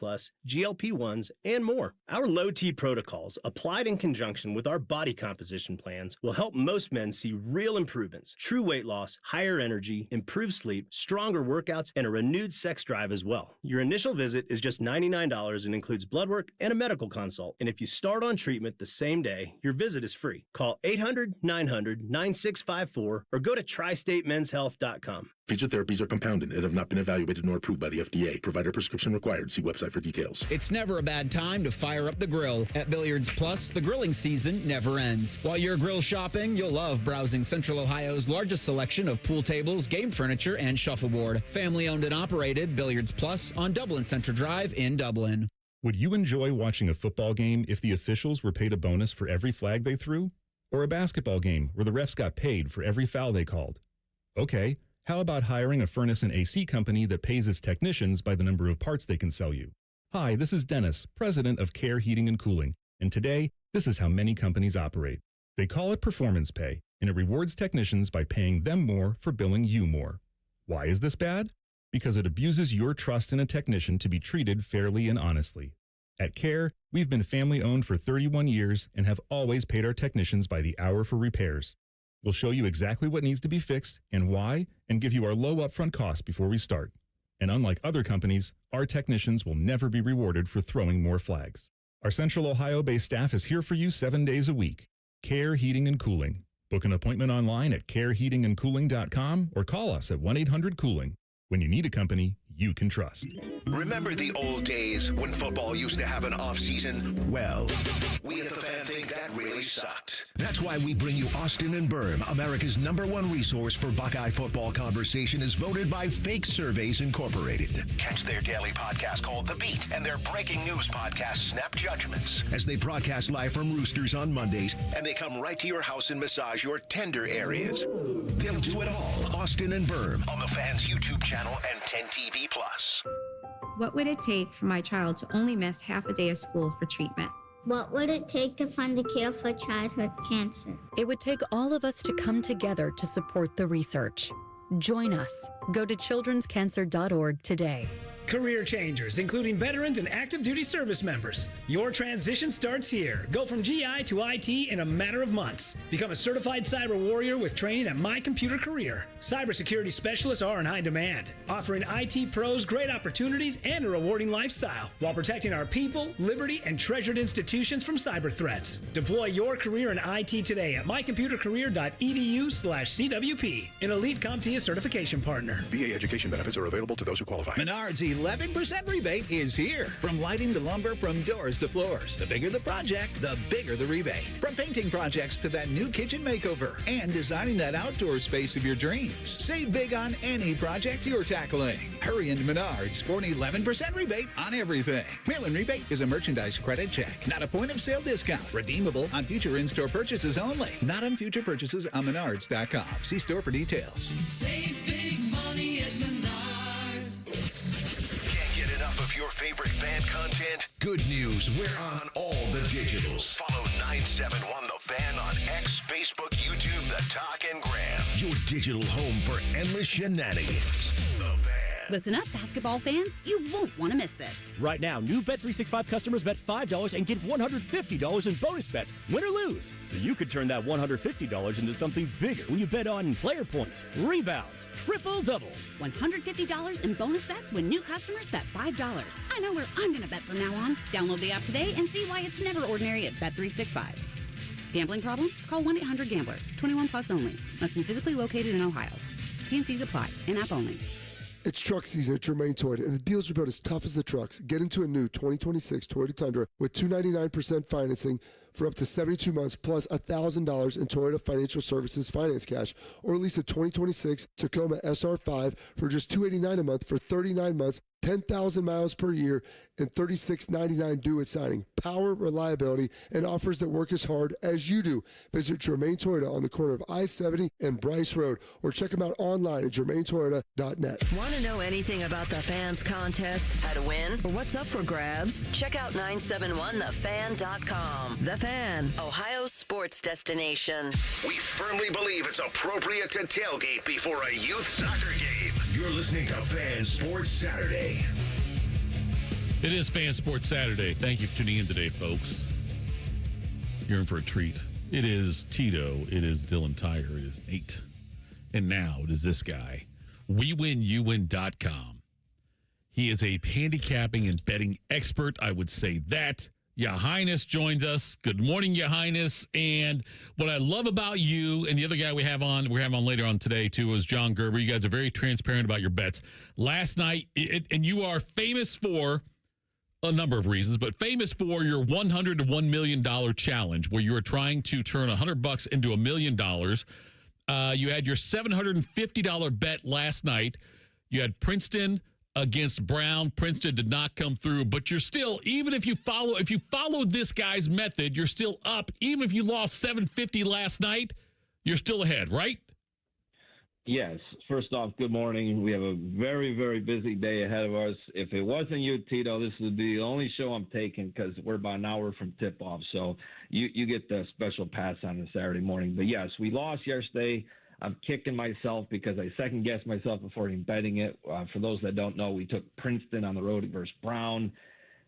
GLP-1s, and more. Our low T protocols, applied in conjunction with our body composition plans, will help most men see real improvements, true weight loss, higher energy, improved sleep, stronger workouts, and a renewed sex drive as well. Your initial visit is just $99 and includes blood work and a medical consult. And if you start on treatment the same day, your visit is free. Call 800-900-9654 or go to tristatemenshealth.com. Featured therapies are compounded and have not been evaluated nor approved by the FDA. Provider prescription required. See website for details. It's never a bad time to fire up the grill. At Billiards Plus, the grilling season never ends. While you're grill shopping, you'll love browsing Central Ohio's largest selection of pool tables, game furniture, and shuffleboard. Family owned and operated, Billiards Plus on Dublin Center Drive in Dublin. Would you enjoy watching a football game if the officials were paid a bonus for every flag they threw? Or a basketball game where the refs got paid for every foul they called? Okay. How about hiring a furnace and AC company that pays its technicians by the number of parts they can sell you? Hi, this is Dennis, president of Care Heating and Cooling, and today, this is how many companies operate. They call it performance pay, and it rewards technicians by paying them more for billing you more. Why is this bad? Because it abuses your trust in a technician to be treated fairly and honestly. At Care, we've been family-owned for 31 years and have always paid our technicians by the hour for repairs. We'll show you exactly what needs to be fixed and why, and give you our low upfront costs before we start. And unlike other companies, our technicians will never be rewarded for throwing more flags. Our Central Ohio-based staff is here for you 7 days a week. Care Heating and Cooling. Book an appointment online at careheatingandcooling.com or call us at 1-800-COOLING. When you need a company you can trust. Remember the old days when football used to have an off-season? Well, we at The Fan think that really sucked. That's why we bring you Austin and Berm, America's #1 resource for Buckeye football conversation, is voted by Fake Surveys Incorporated. Catch their daily podcast called The Beat and their breaking news podcast, Snap Judgments, as they broadcast live from Roosters on Mondays, and they come right to your house and massage your tender areas. They'll do it all. Austin and Berm on the Fan's YouTube channel and 10 TV+. What would it take for my child to only miss half a day of school for treatment? What would it take to fund a cure for childhood cancer? It would take all of us to come together to support the research. Join us. Go to childrenscancer.org today. Career changers, including veterans and active duty service members. Your transition starts here. Go from GI to IT in a matter of months. Become a certified cyber warrior with training at My Computer Career. Cybersecurity specialists are in high demand, offering IT pros great opportunities and a rewarding lifestyle while protecting our people, liberty, and treasured institutions from cyber threats. Deploy your career in IT today at mycomputercareer.edu/CWP, an elite CompTIA certification partner. VA education benefits are available to those who qualify. Menards 11% rebate is here. From lighting to lumber, from doors to floors. The bigger the project, the bigger the rebate. From painting projects to that new kitchen makeover and designing that outdoor space of your dreams. Save big on any project you're tackling. Hurry into Menards for an 11% rebate on everything. Mail-in rebate is a merchandise credit check, not a point of sale discount. Redeemable on future in-store purchases only. Not on future purchases on Menards.com. See store for details. Save big money at Menards. Can't get enough of your favorite fan content? Good news, we're on all the digitals. Follow 971 The Fan on X, Facebook, YouTube, The Talk, and Gram. Your digital home for endless shenanigans. The Fan. Listen up, basketball fans. You won't want to miss this. Right now, new Bet365 customers bet $5 and get $150 in bonus bets, win or lose. So you could turn that $150 into something bigger when you bet on player points, rebounds, triple doubles. $150 in bonus bets when new customers bet $5. I know where I'm going to bet from now on. Download the app today and see why it's never ordinary at Bet365. Gambling problem? Call 1-800-GAMBLER. 21 plus only. Must be physically located in Ohio. T&Cs apply. In-app only. It's truck season at Germain Toyota, and the deals are built as tough as the trucks. Get into a new 2026 Toyota Tundra with $299% financing for up to 72 months, plus $1,000 in Toyota Financial Services finance cash, or lease a 2026 Tacoma SR5 for just $289 a month for 39 months, 10,000 miles per year, and $36.99 due at signing. Power, reliability, and offers that work as hard as you do. Visit Germain Toyota on the corner of I-70 and Bryce Road, or check them out online at germaintoyota.net. Want to know anything about the Fans contest, how to win, or what's up for grabs? Check out 971thefan.com. The Fan, Ohio's sports destination. We firmly believe it's appropriate to tailgate before a youth soccer game. You're listening to Fan Sports Saturday. It is Fan Sports Saturday. Thank you for tuning in today, folks. You're in for a treat. It is Tito. It is Dylan Tyrer. It is Nate. And now it is this guy, WeWinYouWin.com. He is a handicapping and betting expert. I would say that. Highness joins us. Good morning, Highness. And what I love about you and the other guy we have on later on today, too, is John Gerber. You guys are very transparent about your bets. Last night, and you are famous for a number of reasons, but famous for your $100 to $1 million challenge, where you were trying to turn $100 into $1 million. You had your $750 bet last night. You had Princeton against Brown. Princeton did not come through, but you're still, even if you follow this guy's method, you're still up. Even if you lost $750 last night, you're still ahead, right? Yes. First off, good morning. We have a very, very busy day ahead of us. If it wasn't you, Tito, this would be the only show I'm taking because we're about an hour from tip-off. So you get the special pass on a Saturday morning. But, yes, we lost yesterday. I'm kicking myself because I second-guessed myself before even betting it. For those that don't know, we took Princeton on the road versus Brown.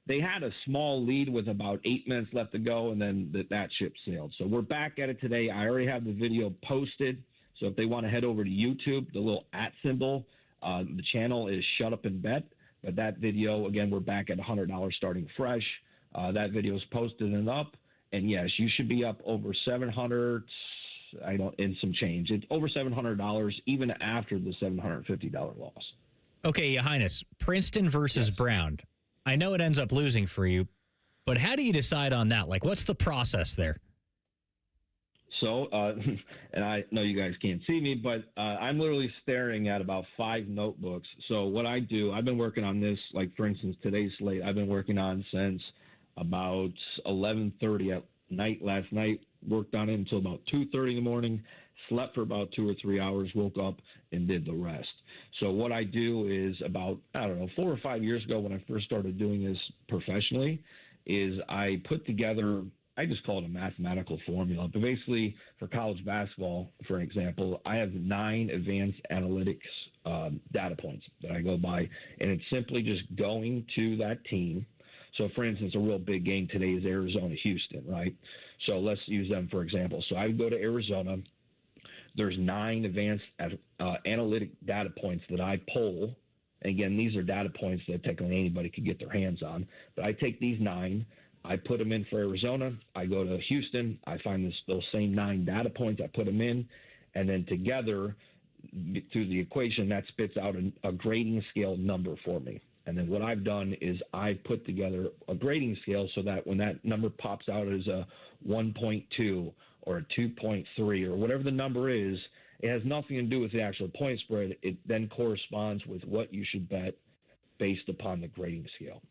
They had a small lead with about 8 minutes left to go, and then that ship sailed. So we're back at it today. I already have the video posted. So if they want to head over to YouTube, the little @ symbol, the channel is Shut Up and Bet. But that video, again, we're back at $100 starting fresh. That video is posted and up. And yes, you should be up over 700. In some change. It's over $700 even after the $750 loss. Okay, Your Highness, Princeton versus Brown. I know it ends up losing for you, but how do you decide on that? Like, what's the process there? So, and I know you guys can't see me, but I'm literally staring at about 5 notebooks. So what I do, I've been working on this, like for instance, today's slate, I've been working on since about 11:30 at night last night. Worked on it until about 2:30 in the morning, slept for about 2 or 3 hours, woke up and did the rest. So what I do is about, 4 or 5 years ago when I first started doing this professionally, is I put together, I just call it a mathematical formula. But basically for college basketball, for example, I have 9 advanced analytics data points that I go by. And it's simply just going to that team. So, for instance, a real big game today is Arizona-Houston, right? So let's use them for example. So I would go to Arizona. There's 9 advanced analytic data points that I pull. And again, these are data points that technically anybody could get their hands on. But I take these 9, I put them in for Arizona. I go to Houston. I find those same 9 data points. I put them in. And then together, through the equation, that spits out a grading scale number for me. And then what I've done is I've put together a grading scale so that when that number pops out as a 1.2 or a 2.3 or whatever the number is, it has nothing to do with the actual point spread. It then corresponds with what you should bet based upon the grading scale.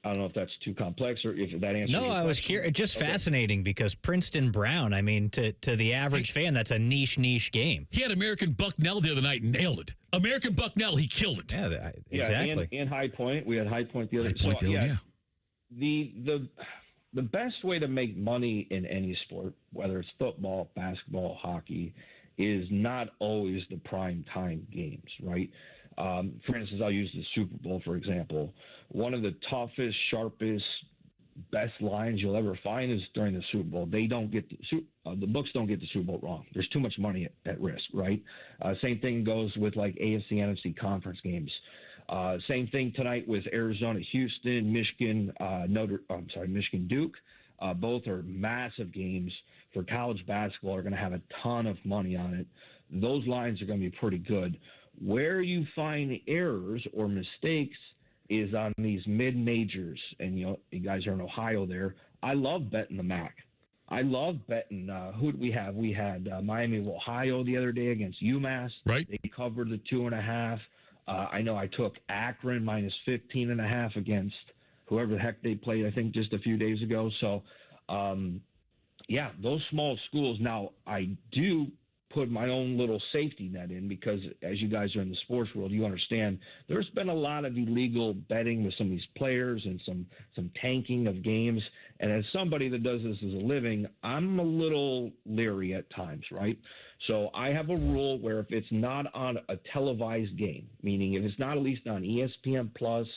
I don't know if that's too complex or if that answers your question. No, I was curious. Just fascinating because Princeton Brown, I mean, to the average fan, that's a niche game. He had American Bucknell the other night and nailed it. American Bucknell, he killed it. Yeah, exactly. And High Point. We had High Point the other day. The best way to make money in any sport, whether it's football, basketball, hockey, is not always the prime time games, right? For instance, I'll use the Super Bowl, for example. One of the toughest, sharpest, best lines you'll ever find is during the Super Bowl. They don't get the books don't get the Super Bowl wrong. There's too much money at risk, right? Same thing goes with like AFC, NFC conference games. Same thing tonight with Arizona, Houston, Michigan, Michigan, Duke. Both are massive games for college basketball. Are going to have a ton of money on it. Those lines are going to be pretty good. Where you find errors or mistakes is on these mid-majors. And, you guys are in Ohio there. I love betting the MAC. I love betting. Who did we have? We had Miami of Ohio the other day against UMass. Right. They covered the 2.5. I know I took Akron minus 15.5 against whoever the heck they played, I think, just a few days ago. So, those small schools. Now, I do put my own little safety net in because as you guys are in the sports world, you understand there's been a lot of illegal betting with some of these players and some tanking of games. And as somebody that does this as a living, I'm a little leery at times, right? So I have a rule where if it's not on a televised game, meaning if it's not at least on ESPN Plus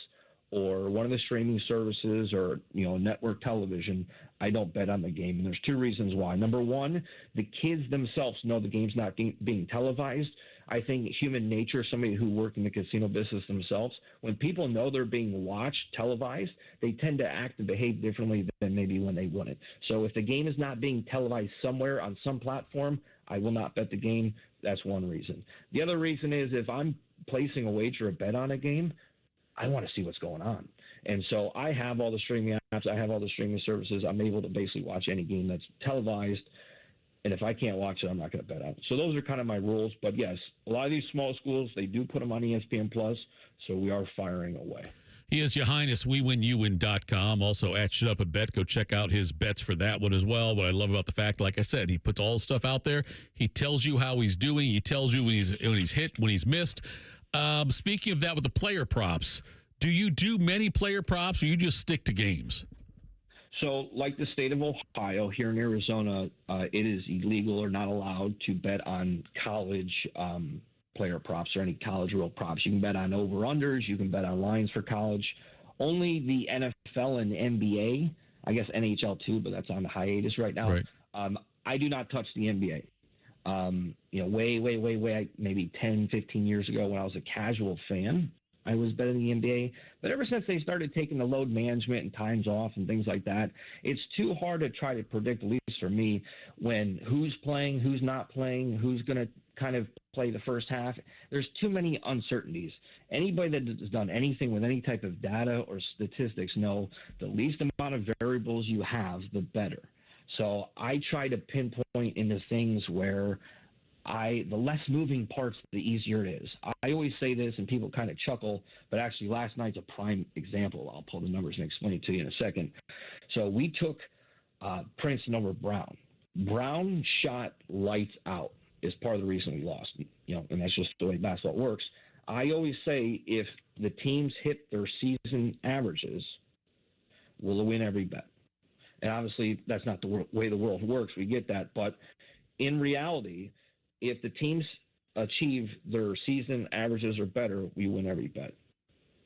or one of the streaming services or, network television, I don't bet on the game. And there's 2 reasons why. Number one, the kids themselves know the game's not being televised. I think human nature, somebody who worked in the casino business themselves, when people know they're being watched, televised, they tend to act and behave differently than maybe when they wouldn't. So if the game is not being televised somewhere on some platform, I will not bet the game. That's one reason. The other reason is if I'm placing a wager, a bet on a game, I want to see what's going on. And so I have all the streaming apps. I have all the streaming services. I'm able to basically watch any game that's televised. And if I can't watch it, I'm not going to bet on it. So those are kind of my rules. But, yes, a lot of these small schools, they do put them on ESPN Plus, so we are firing away. He is Your Highness, WeWinYouWin.com. Also at Shut Up and Bet. Go check out his bets for that one as well. What I love about the fact, like I said, he puts all the stuff out there. He tells you how he's doing. He tells you when he's hit, when he's missed. Speaking of that with the player props, do you do many player props or you just stick to games? So like the state of Ohio, here in Arizona, it is illegal or not allowed to bet on college player props or any college real props. You can bet on over-unders. You can bet on lines for college. Only the NFL and NBA, I guess NHL too, but that's on hiatus right now. Right. I do not touch the NBA. Way, maybe 10, 15 years ago when I was a casual fan, I was betting the NBA. But ever since they started taking the load management and times off and things like that, it's too hard to try to predict, at least for me, when who's playing, who's not playing, who's going to kind of play the first half. There's too many uncertainties. Anybody that has done anything with any type of data or statistics know the least amount of variables you have, the better. So I try to pinpoint into things where the less moving parts, the easier it is. I always say this, and people kind of chuckle, but actually last night's a prime example. I'll pull the numbers and explain it to you in a second. So we took Princeton over Brown. Brown shot lights out is part of the reason we lost, and that's just the way basketball works. I always say if the teams hit their season averages, we'll win every bet. And obviously that's not the way the world works. We get that. But in reality, if the teams achieve their season averages or better, we win every bet.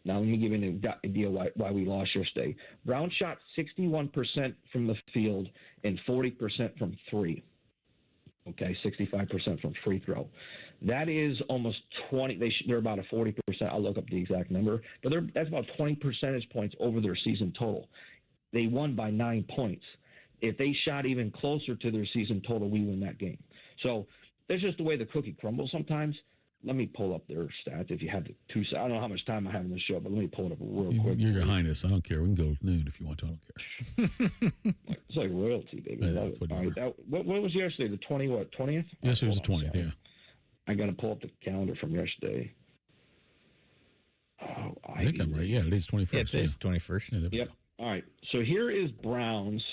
Now, let me give you an idea why we lost yesterday. Brown shot 61% from the field and 40% from three. Okay, 65% from free throw. That is almost 20. They're about a 40%. I'll look up the exact number. But that's about 20 percentage points over their season total. They won by 9 points. If they shot even closer to their season total, we win that game. So that's just the way the cookie crumbles sometimes. Let me pull up their stats if you have the two. I don't know how much time I have in the show, but let me pull it up real quick. You're Your Highness. I don't care. We can go noon if you want to. I don't care. It's like royalty, baby. Yeah, Love it. All right, what was yesterday? The 20th? Yes, it was the 20th, yeah. I got to pull up the calendar from yesterday. Oh, I think I'm right. Yeah, it is 21st. Yeah, it is 21st. Yeah, yep. All right. So here is Brown's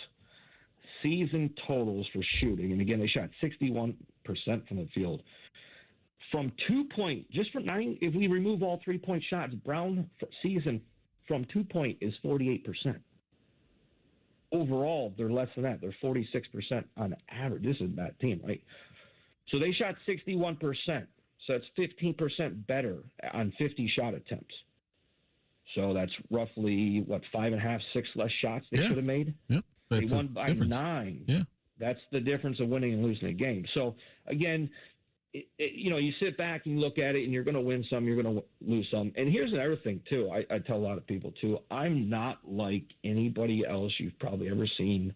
season totals for shooting. And again, they shot 61% from the field. From 2 point, just from 9, if we remove all 3-point shots, Brown season from 2 point is 48%. Overall, they're less than that. They're 46% on average. This is a bad team, right? So they shot 61%. So that's 15% better on 50 shot attempts. So that's roughly, 5.5, 6 less shots they should have made? Yep. They won by 9. Yeah. That's the difference of winning and losing a game. So, again, you sit back and look at it, and you're going to win some, you're going to lose some. And here's another thing, too. I tell a lot of people, too. I'm not like anybody else you've probably ever seen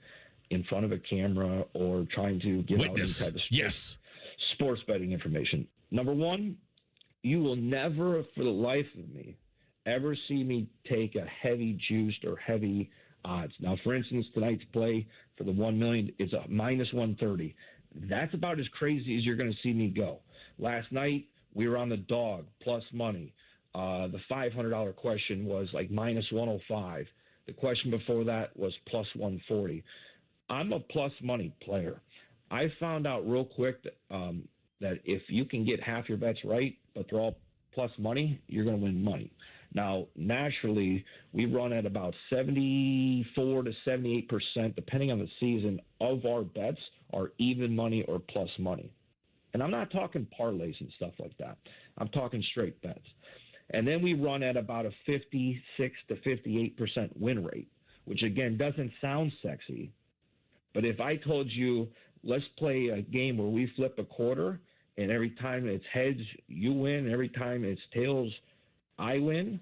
in front of a camera or trying to give out any type of sports betting information. Number one, you will never, for the life of me, ever see me take a heavy juiced or heavy odds. Now, for instance, tonight's play for the $1 million is a -130. That's about as crazy as you're going to see me go. Last night, we were on the dog, plus money. The $500 question was like -105. The question before that was plus 140. I'm a plus money player. I found out real quick that if you can get half your bets right, but they're all plus money, you're going to win money. Now, naturally, we run at about 74 to 78%, depending on the season, of our bets are even money or plus money. And I'm not talking parlays and stuff like that. I'm talking straight bets. And then we run at about a 56 to 58% win rate, which, again, doesn't sound sexy. But if I told you, let's play a game where we flip a quarter, and every time it's heads, you win. Every time it's tails, I win.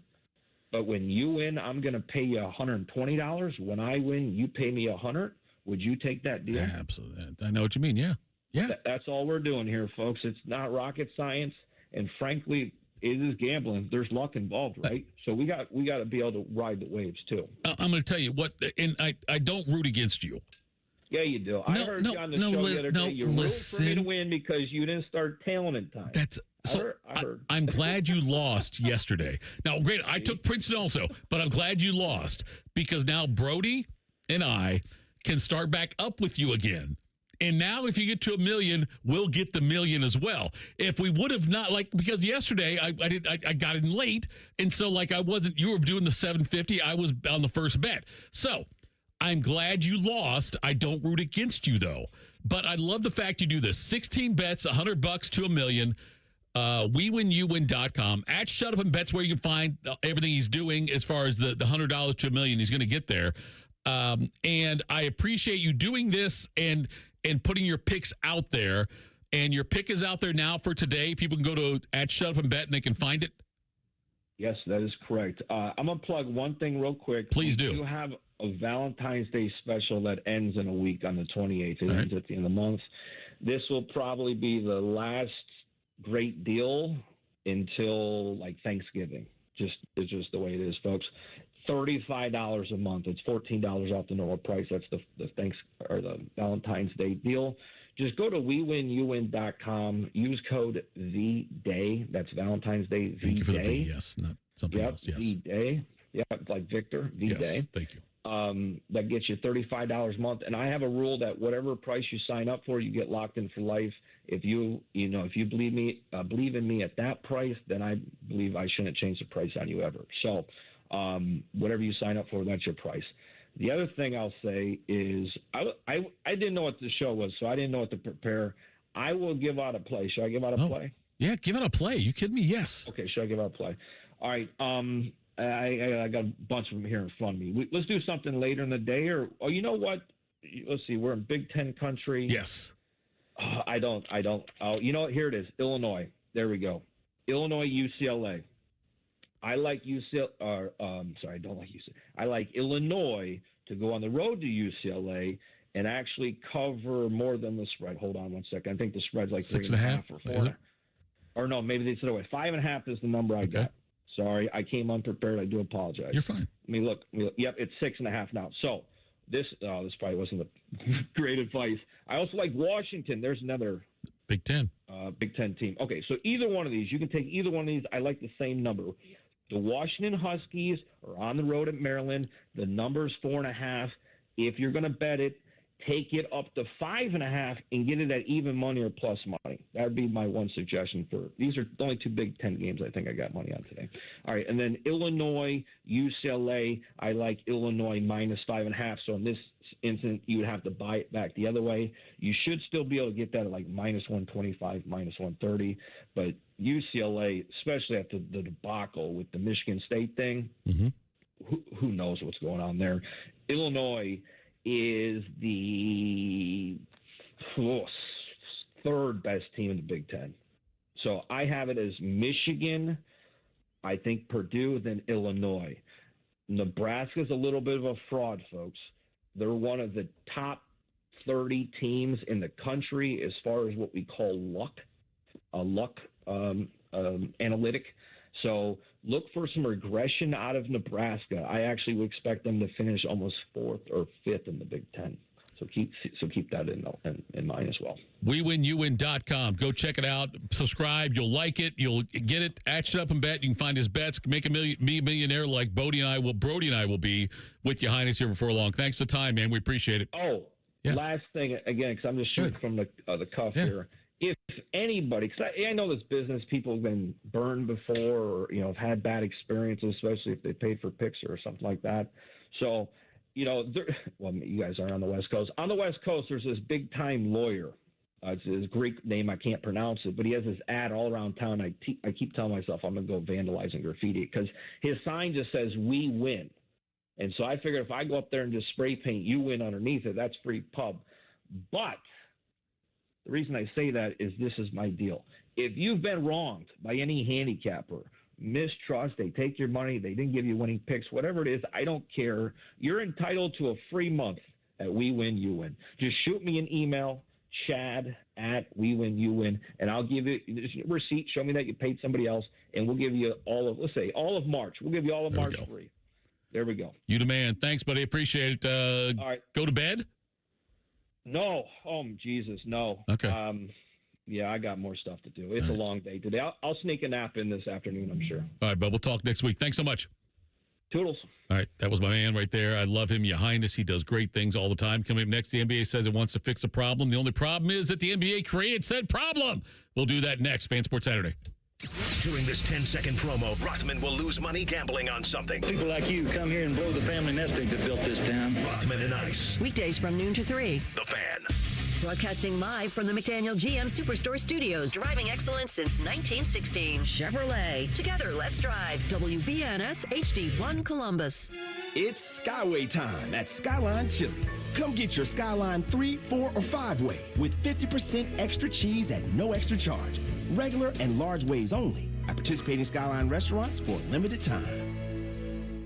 But when you win, I'm going to pay you $120. When I win, you pay me $100. Would you take that deal? Yeah, absolutely. I know what you mean. Yeah. Yeah. That's all we're doing here, folks. It's not rocket science. And frankly, it is gambling. There's luck involved, right? So we got to be able to ride the waves too. I'm going to tell you what, and I don't root against you. Yeah, you do. I heard you on the show the other day. You rooted for me to win because you didn't start tailing in time. I heard. I'm glad you lost yesterday. Now, great, I took Princeton also, but I'm glad you lost because now Brody and I can start back up with you again. And now if you get to $1 million, we'll get the $1 million as well. If we would have not, because yesterday I got in late, and so you were doing the $750, I was on the first bet. So I'm glad you lost. I don't root against you, though. But I love the fact you do this. 16 bets, $100 to $1 million. WeWinYouWin.com. At Shut Up and Bets where you can find everything he's doing as far as the $100 to $1 million. He's going to get there. And I appreciate you doing this and putting your picks out there. And your pick is out there now for today. People can go to at Shut Up and Bet and they can find it. Yes, that is correct. I'm going to plug one thing real quick. Please do. You have a Valentine's Day special that ends in a week on the 28th. It ends at the end of the month. This will probably be the last great deal until like Thanksgiving. It's just the way it is, folks. $35 a month. It's $14 off the normal price. That's the Valentine's Day deal. Just go to WeWinUwin.com. Use code VDAY. That's Valentine's Day. VDAY. Thank you for the V. Yes, not something else. Yes. VDAY. Yeah, like Victor. VDAY. Yes, thank you. That gets you $35 a month. And I have a rule that whatever price you sign up for, you get locked in for life. If you believe in me at that price, then I believe I shouldn't change the price on you ever. So whatever you sign up for, that's your price. The other thing I'll say is I didn't know what the show was, so I didn't know what to prepare. I will give out a play. Should I give out a play? Yeah, give out a play. You kidding me? Yes. Okay, should I give out a play? All right. I got a bunch of them here in front of me. Let's do something later in the day, or you know what? Let's see. We're in Big Ten country. Yes. I don't. Oh, you know what? Here it is. Illinois. There we go. Illinois, UCLA. I like UCLA. I don't like UCLA. I like Illinois to go on the road to UCLA and actually cover more than the spread. Hold on one second. I think the spread's like 6.5 or 4. Or no, maybe they said away. 5.5 is the number I got. Sorry, I came unprepared. I do apologize. You're fine. I mean, look. Yep, it's 6.5 now. So this probably wasn't the great advice. I also like Washington. There's another Big Ten team. Okay, so either one of these, you can take either one of these. I like the same number. The Washington Huskies are on the road at Maryland. The number's 4.5. If you're going to bet it, take it up to 5.5 and get it at even money or plus money. That would be my one suggestion for these are the only 2 Big Ten games I think I got money on today. All right, and then Illinois, UCLA. I like Illinois minus 5.5. So in this instance, you would have to buy it back the other way. You should still be able to get that at like minus 125, minus 130. But UCLA, especially after the debacle with the Michigan State thing, who knows what's going on there. Illinois is the third best team in the Big Ten. So I have it as Michigan, I think Purdue, then Illinois. Nebraska's a little bit of a fraud, folks. They're one of the top 30 teams in the country as far as what we call luck analytic. So look for some regression out of Nebraska. I actually would expect them to finish almost 4th or 5th in the Big Ten. So keep that in mind as well. WeWinUwin.com. Go check it out. Subscribe. You'll like it. You'll get it. Action up and bet. You can find his bets. Make a millionaire like Brody and I will be with you, Highness, here before long. Thanks for the time, man. We appreciate it. Oh, last thing again, because I'm just shooting from the cuff here. If anybody, because I know this business, people have been burned before, or have had bad experiences, especially if they paid for picks or something like that. So, you guys are on the West Coast. On the West Coast, there's this big time lawyer. It's his Greek name, I can't pronounce it, but he has this ad all around town. I keep telling myself I'm going to go vandalize and graffiti because his sign just says "We win," and so I figured if I go up there and just spray paint "You win" underneath it, that's free pub. But the reason I say that is this is my deal. If you've been wronged by any handicapper, mistrust, they take your money, they didn't give you winning picks, whatever it is, I don't care. You're entitled to a free month at We Win, You Win. Just shoot me an email, Chad@WeWinUwin, and I'll give you a receipt. Show me that you paid somebody else, and we'll give you all of March. We'll give you all of March free. There we go. You the man. Thanks, buddy. Appreciate it. All right. Go to bed? No. Oh, Jesus, no. Okay. Yeah, I got more stuff to do. It's a long day today. I'll sneak a nap in this afternoon, I'm sure. All right, bud. We'll talk next week. Thanks so much. Toodles. All right, that was my man right there. I love him, Your Highness. He does great things all the time. Coming up next, the NBA says it wants to fix a problem. The only problem is that the NBA created said problem. We'll do that next. Fan Sports Saturday. During this 10-second promo, Rothman will lose money gambling on something. People like you come here and blow the family nest egg that built this town. Rothman and Ice. Weekdays from noon to 3. The Fan. Broadcasting live from the McDaniel GM Superstore Studios. Driving excellence since 1916. Chevrolet. Together, let's drive. WBNS HD1 Columbus. It's Skyway time at Skyline Chili. Come get your Skyline 3, 4, or 5-way with 50% extra cheese at no extra charge. Regular and large ways only. at participating Skyline restaurants for a limited time.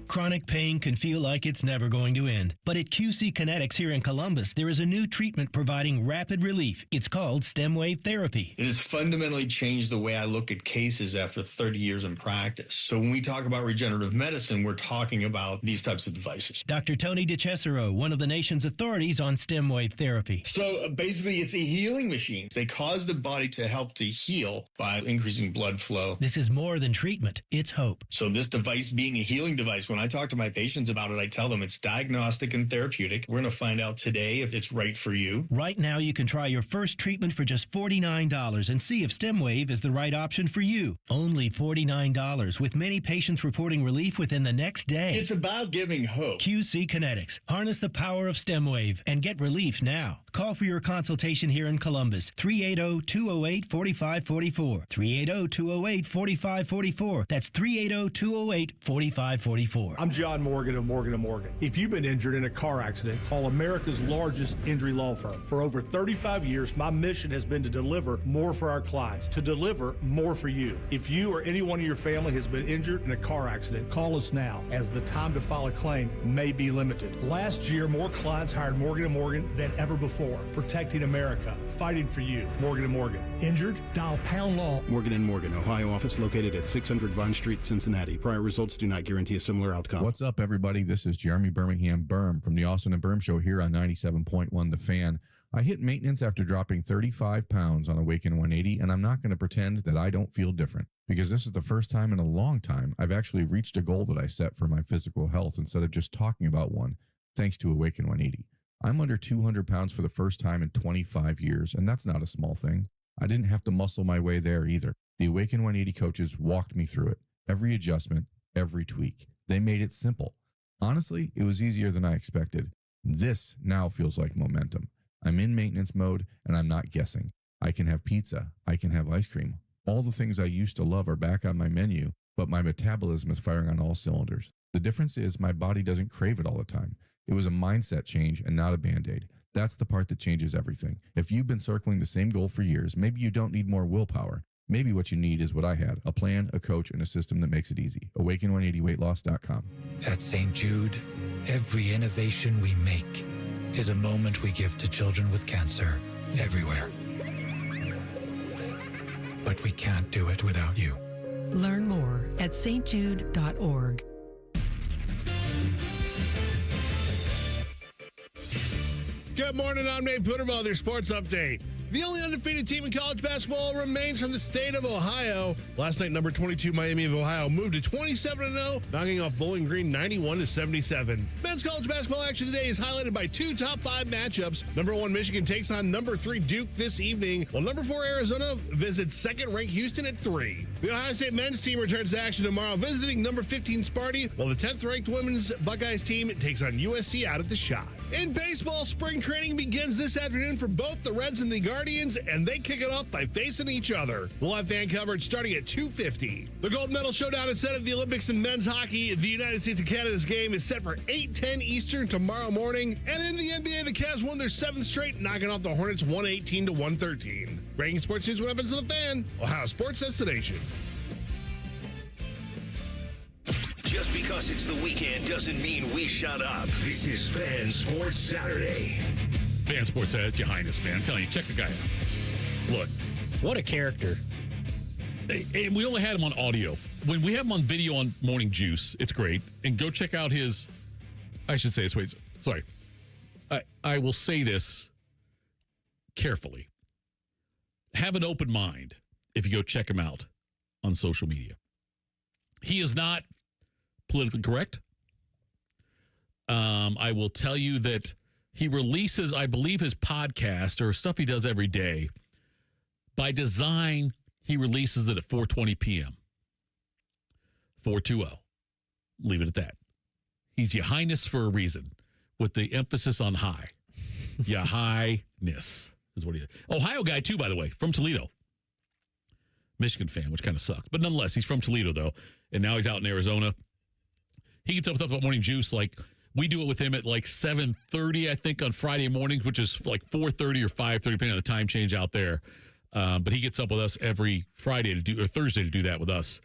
Chronic pain can feel like it's never going to end. But at QC Kinetics here in Columbus, there is a new treatment providing rapid relief. It's called stem wave therapy. It has fundamentally changed the way I look at cases after 30 years in practice. So when we talk about regenerative medicine, we're talking about these types of devices. Dr. Tony DeCesaro, one of the nation's authorities on stem wave therapy. So basically, it's a healing machine. They cause the body to help to heal by increasing blood flow. This is more than treatment. It's hope. So this device being a healing device, when I talk to my patients about it, I tell them it's diagnostic and therapeutic. We're going to find out today if it's right for you. Right now, you can try your first treatment for just $49 and see if stem wave is the right option for you. Only $49, with many patients reporting relief within the next day. It's about giving hope. QC Kinetics. Harness the power of stem wave and get relief now. Call for your consultation here in Columbus. 380-208-4544. 380-208-4544. That's 380-208-4544. I'm John Morgan of Morgan & Morgan. If you've been injured in a car accident, call America's largest injury law firm. For over 35 years, my mission has been to deliver more for our clients, to deliver more for you. If you or anyone in your family has been injured in a car accident, call us now, as the time to file a claim may be limited. Last year, more clients hired Morgan & Morgan than ever before, protecting America, fighting for you. Morgan & Morgan. Injured? Dial pound law. Morgan & Morgan, Ohio office located at 600 Vine Street, Cincinnati. Prior results do not guarantee a similar outcome. What's up, everybody? This is Jeremy Birmingham Berm from the Austin and Berm Show here on 97.1 The Fan. I hit maintenance after dropping 35 pounds on Awaken 180, and I'm not going to pretend that I don't feel different, because this is the first time in a long time I've actually reached a goal that I set for my physical health instead of just talking about one, thanks to Awaken 180. I'm under 200 pounds for the first time in 25 years, and that's not a small thing. I didn't have to muscle my way there either. The Awaken 180 coaches walked me through it. Every adjustment, every tweak. They made it simple. Honestly, it was easier than I expected. This now feels like momentum. I'm in maintenance mode, and I'm not guessing. I can have pizza. I can have ice cream. All the things I used to love are back on my menu, but my metabolism is firing on all cylinders. The difference is my body doesn't crave it all the time. It was a mindset change and not a Band-Aid. That's the part that changes everything. If you've been circling the same goal for years, maybe you don't need more willpower. Maybe what you need is what I had, a plan, a coach, and a system that makes it easy. Awaken180weightloss.com. At St. Jude, every innovation we make is a moment we give to children with cancer everywhere. But we can't do it without you. Learn more at stjude.org. Good morning, I'm Nate Puderville, their sports update. The only undefeated team in college basketball remains from the state of Ohio. Last night, number 22 Miami of Ohio moved to 27-0, knocking off Bowling Green 91-77. Men's college basketball action today is highlighted by two top 5 matchups. Number 1 Michigan takes on number 3 Duke this evening, while number 4 Arizona visits second-ranked Houston at 3. The Ohio State men's team returns to action tomorrow, visiting number 15 Sparty, while the 10th-ranked women's Buckeyes team takes on USC out at the Shot. In baseball, spring training begins this afternoon for both the Reds and the Guardians, and they kick it off by facing each other. We'll have fan coverage starting at 2:50. The gold medal showdown is set at the Olympics in men's hockey. The United States and Canada's game is set for 8:10 Eastern tomorrow morning. And in the NBA, the Cavs won their 7th straight, knocking off the Hornets 118-113. Breaking sports news, what happens to the Fan? Ohio Sports Destination. Just because it's the weekend doesn't mean we shut up. This is Fan Sports Saturday. Fan Sports at your Highness, man. I'm telling you, check the guy out. Look. What a character. And we only had him on audio. When we have him on video on Morning Juice, it's great. And go check out his, I should say this way. Sorry. I will say this carefully. Have an open mind if you go check him out on social media. He is not politically correct. I will tell you that he releases, I believe, his podcast or stuff he does every day. By design, he releases it at 4:20 p.m. 420. Leave it at that. He's your Highness for a reason, with the emphasis on high. Your Highness is what he is. Ohio guy, too, by the way, from Toledo. Michigan fan, which kind of sucks. But nonetheless, he's from Toledo, though, and now he's out in Arizona. He gets up with Up Morning Juice. Like, we do it with him at like 7:30, I think, on Friday mornings, which is like 4:30 or 5:30, depending on the time change out there. But he gets up with us every Friday or Thursday to do that with us.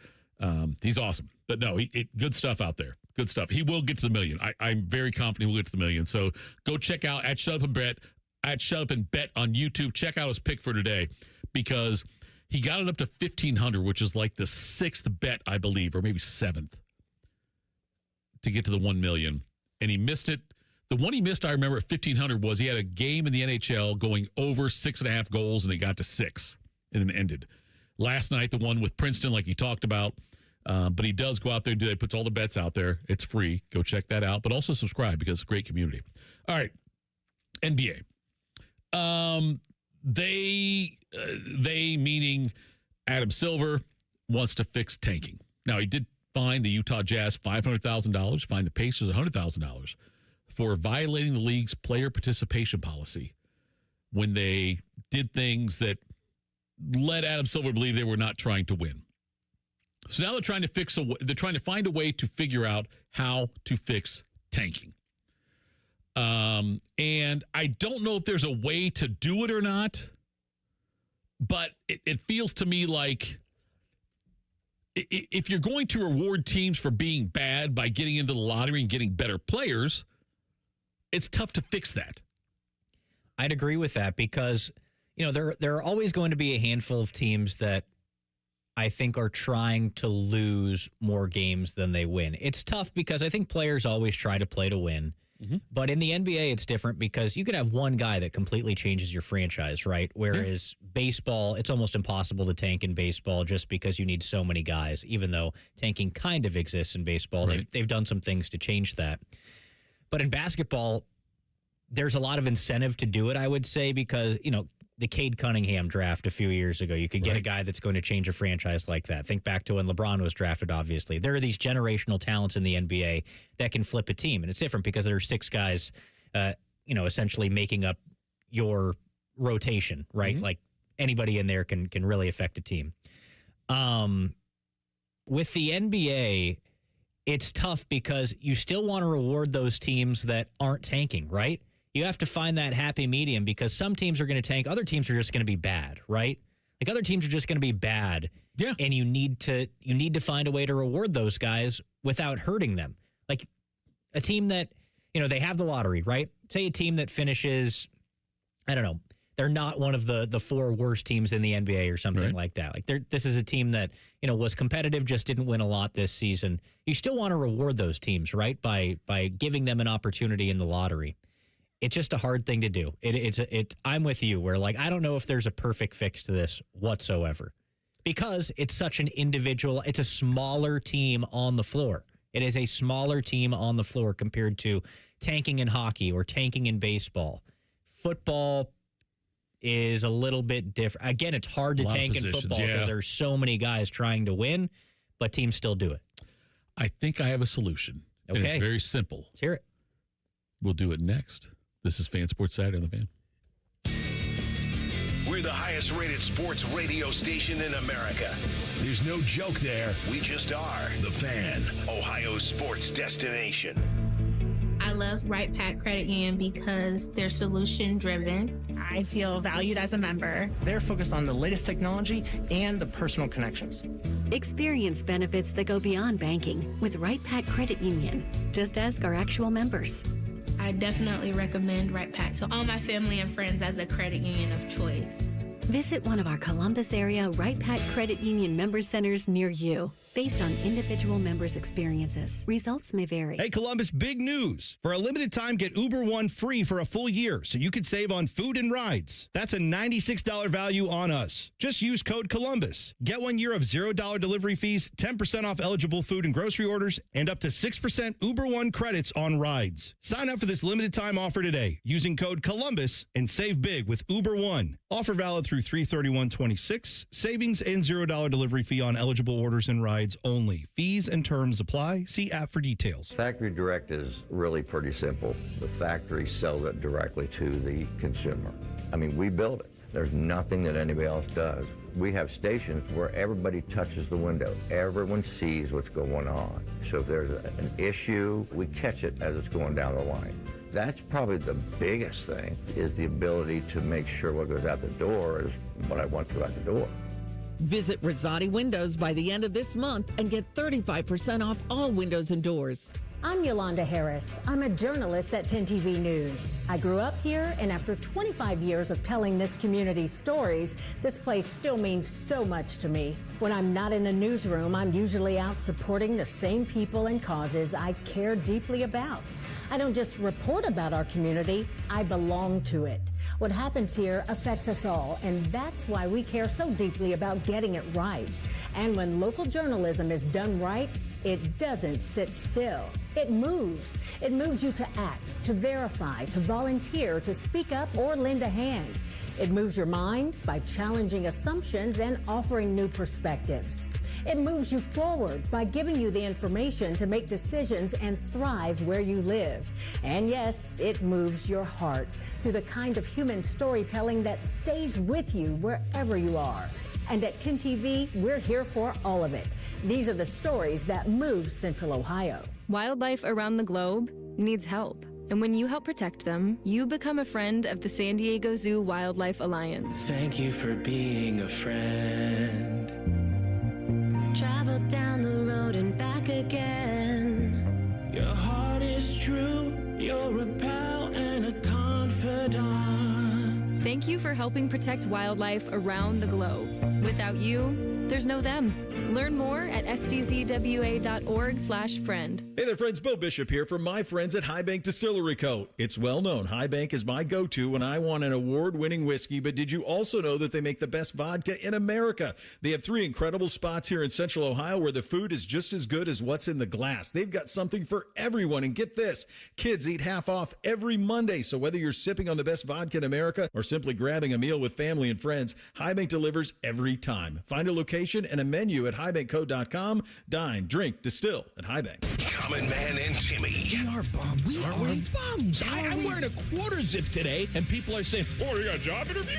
He's awesome. But no, good stuff out there. Good stuff. He will get to the million. I'm very confident he will get to the million. So go check out at Shut Up and Bet on YouTube. Check out his pick for today because he got it up to 1,500, which is like the 6th bet, I believe, or maybe 7th to get to the 1 million. And he missed it. The one he missed, I remember, at 1,500 was he had a game in the NHL going over 6.5 goals, and it got to 6 and then ended. Last night, the one with Princeton, like he talked about, but he does go out there and do that. He puts all the bets out there. It's free. Go check that out. But also subscribe because it's a great community. All right. NBA. They meaning Adam Silver wants to fix tanking. Now, he did fine the Utah Jazz $500,000, fine the Pacers $100,000 for violating the league's player participation policy when they did things that led Adam Silver believe they were not trying to win. So now they're trying to find a way to figure out how to fix tanking. And I don't know if there's a way to do it or not, but it feels to me like if you're going to reward teams for being bad by getting into the lottery and getting better players, it's tough to fix that. I'd agree with that because, there are always going to be a handful of teams that I think are trying to lose more games than they win. It's tough because I think players always try to play to win. Mm-hmm. But in the NBA, it's different because you could have one guy that completely changes your franchise, right? Whereas baseball, it's almost impossible to tank in baseball just because you need so many guys, even though tanking kind of exists in baseball. Right. They've done some things to change that. But in basketball, there's a lot of incentive to do it, I would say, because, the Cade Cunningham draft a few years ago, you could get a guy that's going to change a franchise like that. Think back to when LeBron was drafted, obviously. There are these generational talents in the NBA that can flip a team. And it's different because there are 6 guys, essentially making up your rotation, right? Mm-hmm. Like anybody in there can really affect a team. With the NBA, it's tough because you still want to reward those teams that aren't tanking, right? You have to find that happy medium because some teams are going to tank. Other teams are just going to be bad, right? Like other teams are just going to be bad. Yeah. And you need to find a way to reward those guys without hurting them. Like a team that, they have the lottery, right? Say a team that finishes, I don't know, they're not one of the 4 worst teams in the NBA or something like that. Like this is a team that, was competitive, just didn't win a lot this season. You still want to reward those teams, right? By giving them an opportunity in the lottery. It's just a hard thing to do. I'm with you where I don't know if there's a perfect fix to this whatsoever because it's such an individual. It's a smaller team on the floor. It is a smaller team on the floor compared to tanking in hockey or tanking in baseball. Football is a little bit different. Again, it's hard to tank in football because there's so many guys trying to win, but teams still do it. I think I have a solution. Okay. And it's very simple. Let's hear it. We'll do it next. This is Fan Sports Saturday on the Fan. We're the highest rated sports radio station in America. There's no joke there. We just are. The Fan, Ohio's sports destination. I love Right Pack Credit Union because they're solution driven. I feel valued as a member. They're focused on the latest technology and the personal connections. Experience benefits that go beyond banking with Right Pack Credit Union. Just ask our actual members. I definitely recommend Right Pack to all my family and friends as a credit union of choice. Visit one of our Columbus area Right Pack Credit Union member centers near you. Based on individual members' experiences, results may vary. Hey, Columbus, big news. For a limited time, get Uber One free for a full year so you could save on food and rides. That's a $96 value on us. Just use code Columbus. Get 1 year of $0 delivery fees, 10% off eligible food and grocery orders, and up to 6% Uber One credits on rides. Sign up for this limited time offer today using code Columbus and save big with Uber One. Offer valid through 3/31/26. Savings and $0 delivery fee on eligible orders and rides only. Fees and terms apply. See app for details. Factory direct is really pretty simple. The factory sells it directly to the consumer. I mean, we build it. There's nothing that anybody else does. We have stations where everybody touches the window. Everyone sees what's going on. So if there's an issue, we catch it as it's going down the line. That's probably the biggest thing, is the ability to make sure what goes out the door is what I want to go out the door. Visit Rosati Windows by the end of this month and get 35% off all windows and doors. I'm Yolanda Harris. I'm a journalist at 10 TV News. I grew up here, and after 25 years of telling this community's stories, this place still means so much to me. When I'm not in the newsroom, I'm usually out supporting the same people and causes I care deeply about. I don't just report about our community, I belong to it. What happens here affects us all, and that's why we care so deeply about getting it right. And when local journalism is done right, it doesn't sit still. It moves. It moves you to act, to verify, to volunteer, to speak up or lend a hand. It moves your mind by challenging assumptions and offering new perspectives. It moves you forward by giving you the information to make decisions and thrive where you live. And yes, it moves your heart through the kind of human storytelling that stays with you wherever you are. And at 10 TV, we're here for all of it. These are the stories that move Central Ohio. Wildlife around the globe needs help. And when you help protect them, you become a friend of the San Diego Zoo Wildlife Alliance. Thank you for being a friend. Travel down the road and back again. Your heart is true, you're a pal and a confidant. Thank you for helping protect wildlife around the globe. Without you, there's no them. Learn more at sdzwa.org/friend. Hey there, friends. Bo Bishop here from my friends at High Bank Distillery Co. It's well known High Bank is my go-to when I want an award-winning whiskey, but did you also know that they make the best vodka in America? They have 3 incredible spots here in Central Ohio where the food is just as good as what's in the glass. They've got something for everyone, and get this, kids eat half off every Monday, so whether you're sipping on the best vodka in America or simply grabbing a meal with family and friends, High Bank delivers every time. Find a location and a menu at highbankco.com. Dine, drink, distill at High Bank. Common Man and Timmy. We are bums. We are bums. I'm wearing a quarter zip today, and people are saying, "Oh, you got a job interview?"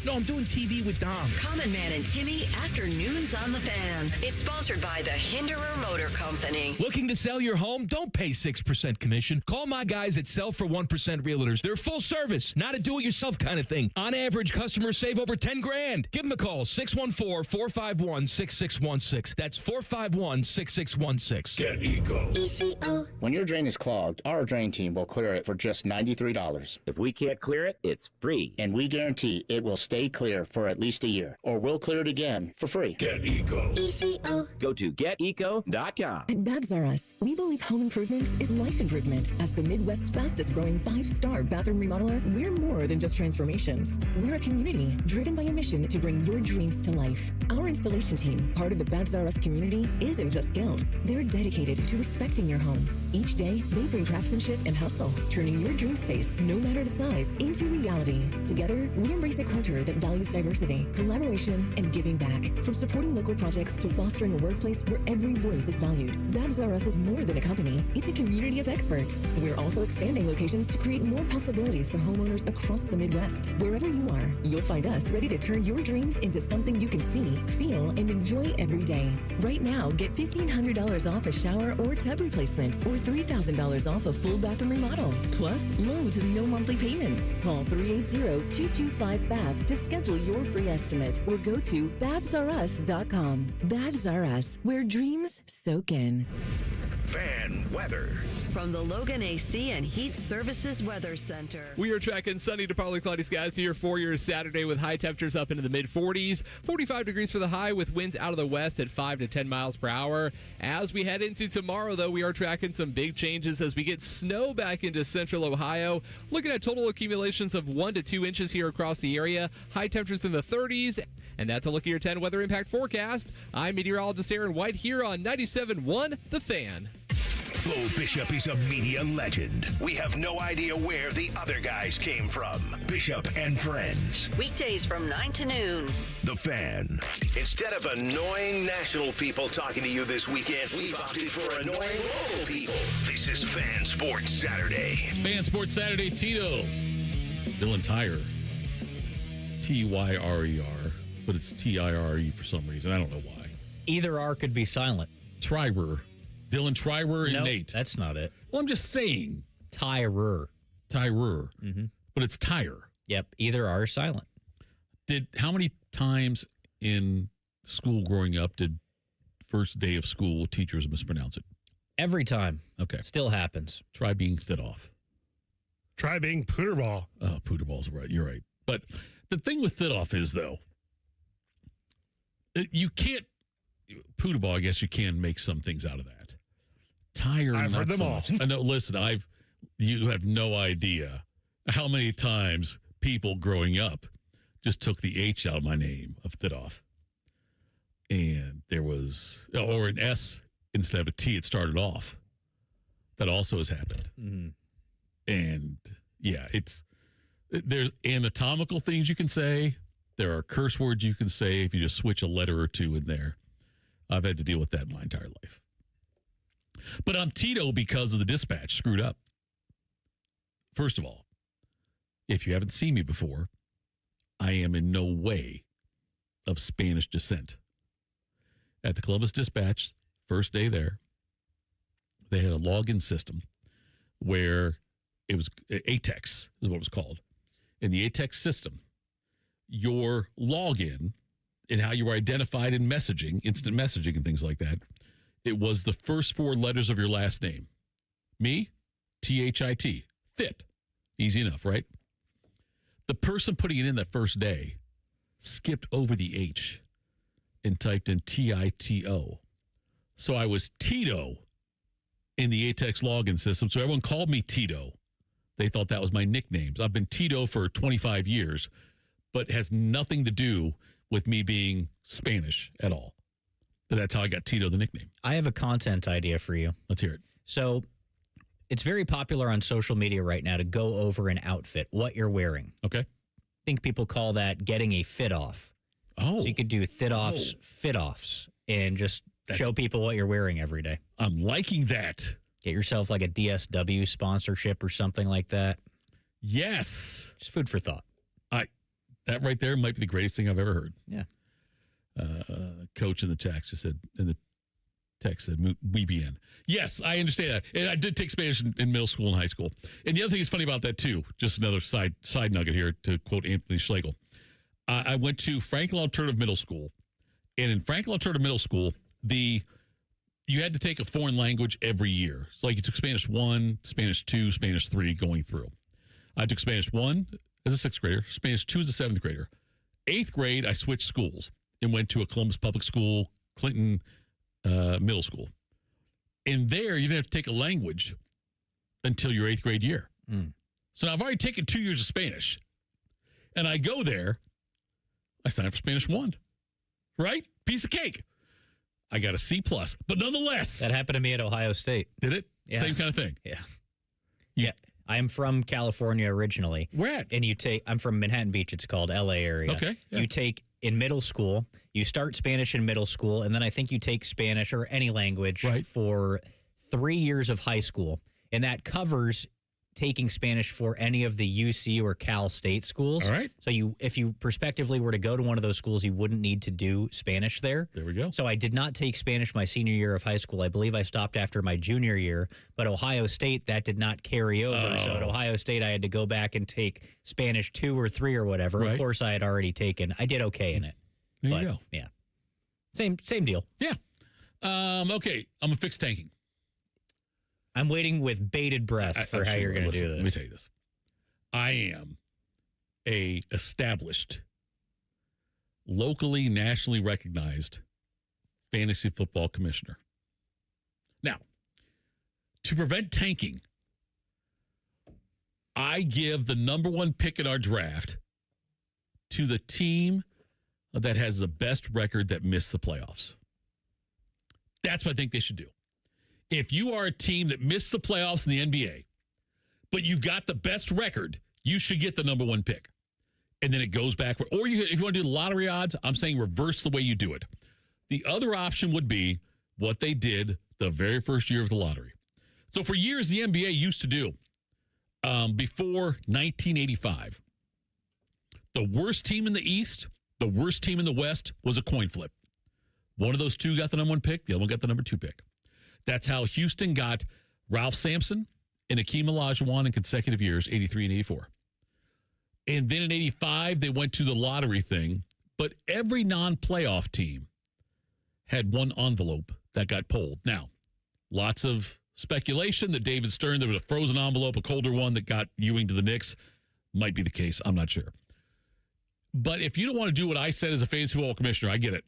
No, I'm doing TV with Dom. Common Man and Timmy Afternoons on the Fan is sponsored by the Hinderer Motor Company. Looking to sell your home? Don't pay 6% commission. Call my guys at Sell for 1% Realtors. They're full service, not a do-it-yourself kind of thing. On average, customers save over $10,000. Give them a call, 614-451-6616. That's 451-6616. Get ECO. When your drain is clogged, our drain team will clear it for just $93. If we can't clear it, it's free. And we guarantee it will stay clear for at least a year, or we'll clear it again for free. Get ECO. ECO. Go to geteco.com. At Babs R Us, we believe home improvement is life improvement. As the Midwest's fastest growing 5-star bathroom remodeler, we're more than just transformations. We're a community driven by a mission to bring your dreams to life. Our installation team, part of the Babs R Us community, isn't just skilled. They're dedicated to respecting your home. Each day, they bring craftsmanship and hustle, turning your dream space, no matter the size, into reality. Together, we embrace a culture that values diversity, collaboration, and giving back. From supporting local projects to fostering a workplace where every voice is valued, Babs R Us is more than a company. It's a community of experts. We're also expanding locations to create more possibilities for homeowners across the Midwest. Wherever you are, you'll find us ready to turn your dreams into something you can see, feel, and enjoy every day. Right now, get $1,500 off a shower or tub replacement, or $3,000 off a full bathroom remodel. Plus, loans and no monthly payments. Call 380-225-BAB to schedule your free estimate, or go to babsrus.com. Babs R Us, where dreams soak in. Fan weather. From the Logan AC and Heat Services Weather Center. We are tracking sunny to partly cloudy skies here for your Saturday with high temperatures up into the mid-40s. 45 degrees for the high with winds out of the west at 5 to 10 miles per hour. As we head into tomorrow, though, we are tracking some big changes as we get snow back into central Ohio. Looking at total accumulations of 1 to 2 inches here across the area. High temperatures in the 30s. And that's a look at your 10 weather impact forecast. I'm meteorologist Aaron White here on 97.1 The Fan. Bo Bishop is a media legend. We have no idea where the other guys came from. Bishop and Friends. Weekdays from 9 to noon. The Fan. Instead of annoying national people talking to you this weekend, we've opted for annoying local people. This is Fan Sports Saturday. Fan Sports Saturday, Tito. Dylan Tyrer. Tyrer. But it's Tire for some reason. I don't know why. Either R could be silent. Tyrer. Dylan Tyrer and nope, Nate. That's not it. Well, I'm just saying. Tyrer. Tyrer. Mm-hmm. But it's Tyre. Yep. Either are silent. How many times in school growing up did first day of school teachers mispronounce it? Every time. Okay. Still happens. Try being Thidoff. Try being Pooterball. Oh, Pooterball's right. You're right. But the thing with Thidoff is, though, you can't, Pooterball, I guess you can make some things out of that. Tyre, I've not heard them so all. much. I know, listen, you have no idea how many times people growing up just took the H out of my name of Thidoff. And there was, or an S instead of a T, it started off. That also has happened. Mm-hmm. And yeah, there's anatomical things you can say. There are curse words you can say if you just switch a letter or two in there. I've had to deal with that my entire life. But I'm Tito because of the dispatch screwed up. First of all, if you haven't seen me before, I am in no way of Spanish descent. At the Columbus Dispatch, first day there, they had a login system where it was ATEX is what it was called. In the ATEX system, your login and how you were identified in messaging, instant messaging and things like that, it was the first four letters of your last name. Me, T-H-I-T. Fit. Easy enough, right? The person putting it in that first day skipped over the H and typed in T-I-T-O. So I was Tito in the ATEX login system. So everyone called me Tito. They thought that was my nickname. I've been Tito for 25 years, but has nothing to do with me being Spanish at all. But that's how I got Tito the nickname. I have a content idea for you. Let's hear it. So it's very popular on social media right now to go over an outfit, what you're wearing. Okay. I think people call that getting a fit off. Oh. So you could do fit-offs, fit-offs, and just show people what you're wearing every day. I'm liking that. Get yourself like a DSW sponsorship or something like that. Yes. Just food for thought. That right there might be the greatest thing I've ever heard. Yeah. Coach in the text just said, "We bien." Yes, I understand that. And I did take Spanish in middle school and high school. And the other thing that's funny about that too, just another side nugget here to quote Anthony Schlegel. I went to Franklin Alternative Middle School, and in Franklin Alternative Middle School, you had to take a foreign language every year. So like you took Spanish 1, Spanish 2, Spanish 3 going through. I took Spanish 1 as a 6th grader, Spanish 2 as a 7th grader. 8th grade, I switched schools and went to a Columbus Public School, Clinton Middle School. And there, you didn't have to take a language until your 8th grade year. So now I've already taken 2 years of Spanish. And I go there, I signed up for Spanish 1. Right? Piece of cake. I got a C+, but nonetheless. That happened to me at Ohio State. Did it? Yeah. Same kind of thing. Yeah. Yeah. I am from California originally. Where at? And I'm from Manhattan Beach. It's called LA area. Okay. Yeah. You take in middle school, you start Spanish in middle school, and then I think you take Spanish or any language for 3 years of high school. And that covers taking Spanish for any of the UC or Cal State schools. All right. So if you prospectively were to go to one of those schools, you wouldn't need to do Spanish there. There we go. So I did not take Spanish my senior year of high school. I believe I stopped after my junior year, but Ohio State, that did not carry over. So at Ohio State, I had to go back and take Spanish 2 or 3 or whatever. Right. Of course, I had already taken. I did okay in it. There you go. Yeah. Same deal. Yeah. Okay. I'm going to fix tanking. I'm waiting with bated breath for how you're going to do this. Let me tell you this. I am a established, locally, nationally recognized fantasy football commissioner. Now, to prevent tanking, I give the number 1 pick in our draft to the team that has the best record that missed the playoffs. That's what I think they should do. If you are a team that missed the playoffs in the NBA, but you've got the best record, you should get the number 1 pick. And then it goes backward. Or if you want to do the lottery odds, I'm saying reverse the way you do it. The other option would be what they did the very first year of the lottery. So for years, the NBA used to do, before 1985, the worst team in the East, the worst team in the West was a coin flip. One of those two got the number 1 pick. The other one got the number 2 pick. That's how Houston got Ralph Sampson and Akeem Olajuwon in consecutive years, 83 and 84. And then in 85, they went to the lottery thing. But every non-playoff team had one envelope that got pulled. Now, lots of speculation that David Stern, there was a frozen envelope, a colder one that got Ewing to the Knicks. Might be the case. I'm not sure. But if you don't want to do what I said as a fantasy football commissioner, I get it.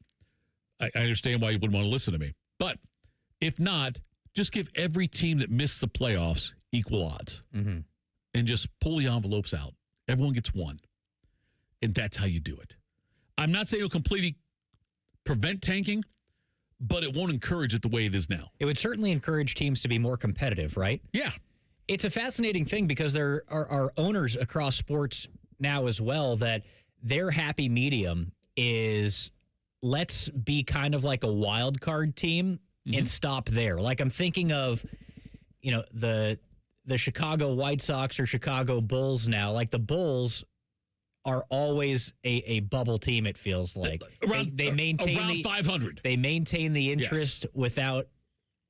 I understand why you wouldn't want to listen to me. But if not, just give every team that missed the playoffs equal odds. Mm-hmm. And just pull the envelopes out. Everyone gets one. And that's how you do it. I'm not saying it'll completely prevent tanking, but it won't encourage it the way it is now. It would certainly encourage teams to be more competitive, right? Yeah. It's a fascinating thing because there are owners across sports now as well that their happy medium is let's be kind of like a wild card team and stop there. Like I'm thinking of, the Chicago White Sox or Chicago Bulls now. Like the Bulls are always a bubble team, it feels like. They maintain around 500. They maintain the interest without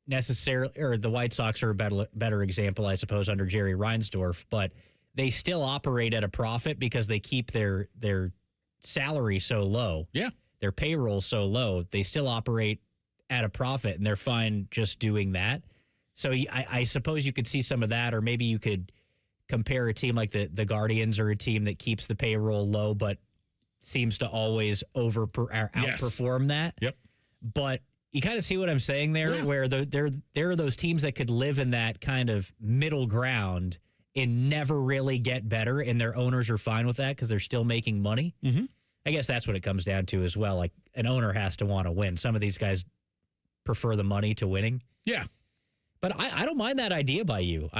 necessarily, or the White Sox are a better example, I suppose, under Jerry Reinsdorf, but they still operate at a profit because they keep their salary so low. Yeah. Their payroll so low. They still operate at a profit, and they're fine just doing that. So I suppose you could see some of that, or maybe you could compare a team like the Guardians or a team that keeps the payroll low but seems to always outperform that. Yep. But you kind of see what I'm saying there, where there are those teams that could live in that kind of middle ground and never really get better, and their owners are fine with that because they're still making money. Mm-hmm. I guess that's what it comes down to as well. Like an owner has to want to win. Some of these guys prefer the money to winning. Yeah. But I don't mind that idea by you.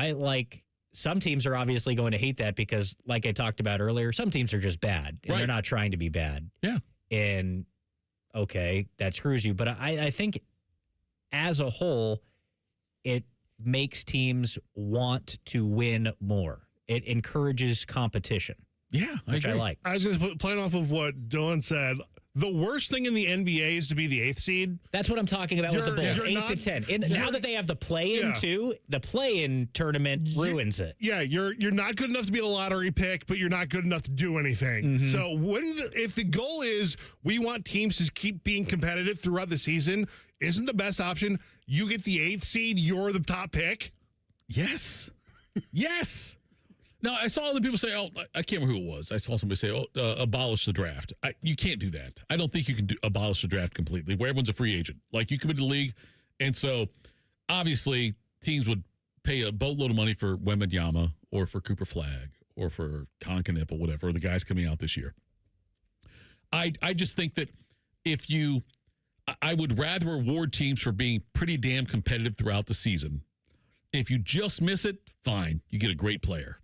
Some teams are obviously going to hate that because, like I talked about earlier, some teams are just bad and they're not trying to be bad. Yeah. And okay, that screws you. But I think as a whole, it makes teams want to win more. It encourages competition. Yeah, which I like. I was going to playing off of what Dylan said. The worst thing in the NBA is to be the 8th seed. That's what I'm talking about with the Bulls. 8 to 10. Now that they have the play-in too, the play-in tournament ruins it. Yeah, you're not good enough to be a lottery pick, but you're not good enough to do anything. Mm-hmm. So if the goal is we want teams to keep being competitive throughout the season, isn't the best option you get the 8th seed, you're the top pick? Yes. Yes. Now, I saw other people say, I can't remember who it was. I saw somebody say, abolish the draft. You can't do that. I don't think you can abolish the draft completely, where everyone's a free agent. Like, you come into the league, and so, obviously, teams would pay a boatload of money for Wembanyama or for Cooper Flagg or for Colin Knipp or whatever, the guys coming out this year. I just think that I would rather reward teams for being pretty damn competitive throughout the season. If you just miss it, fine. You get a great player.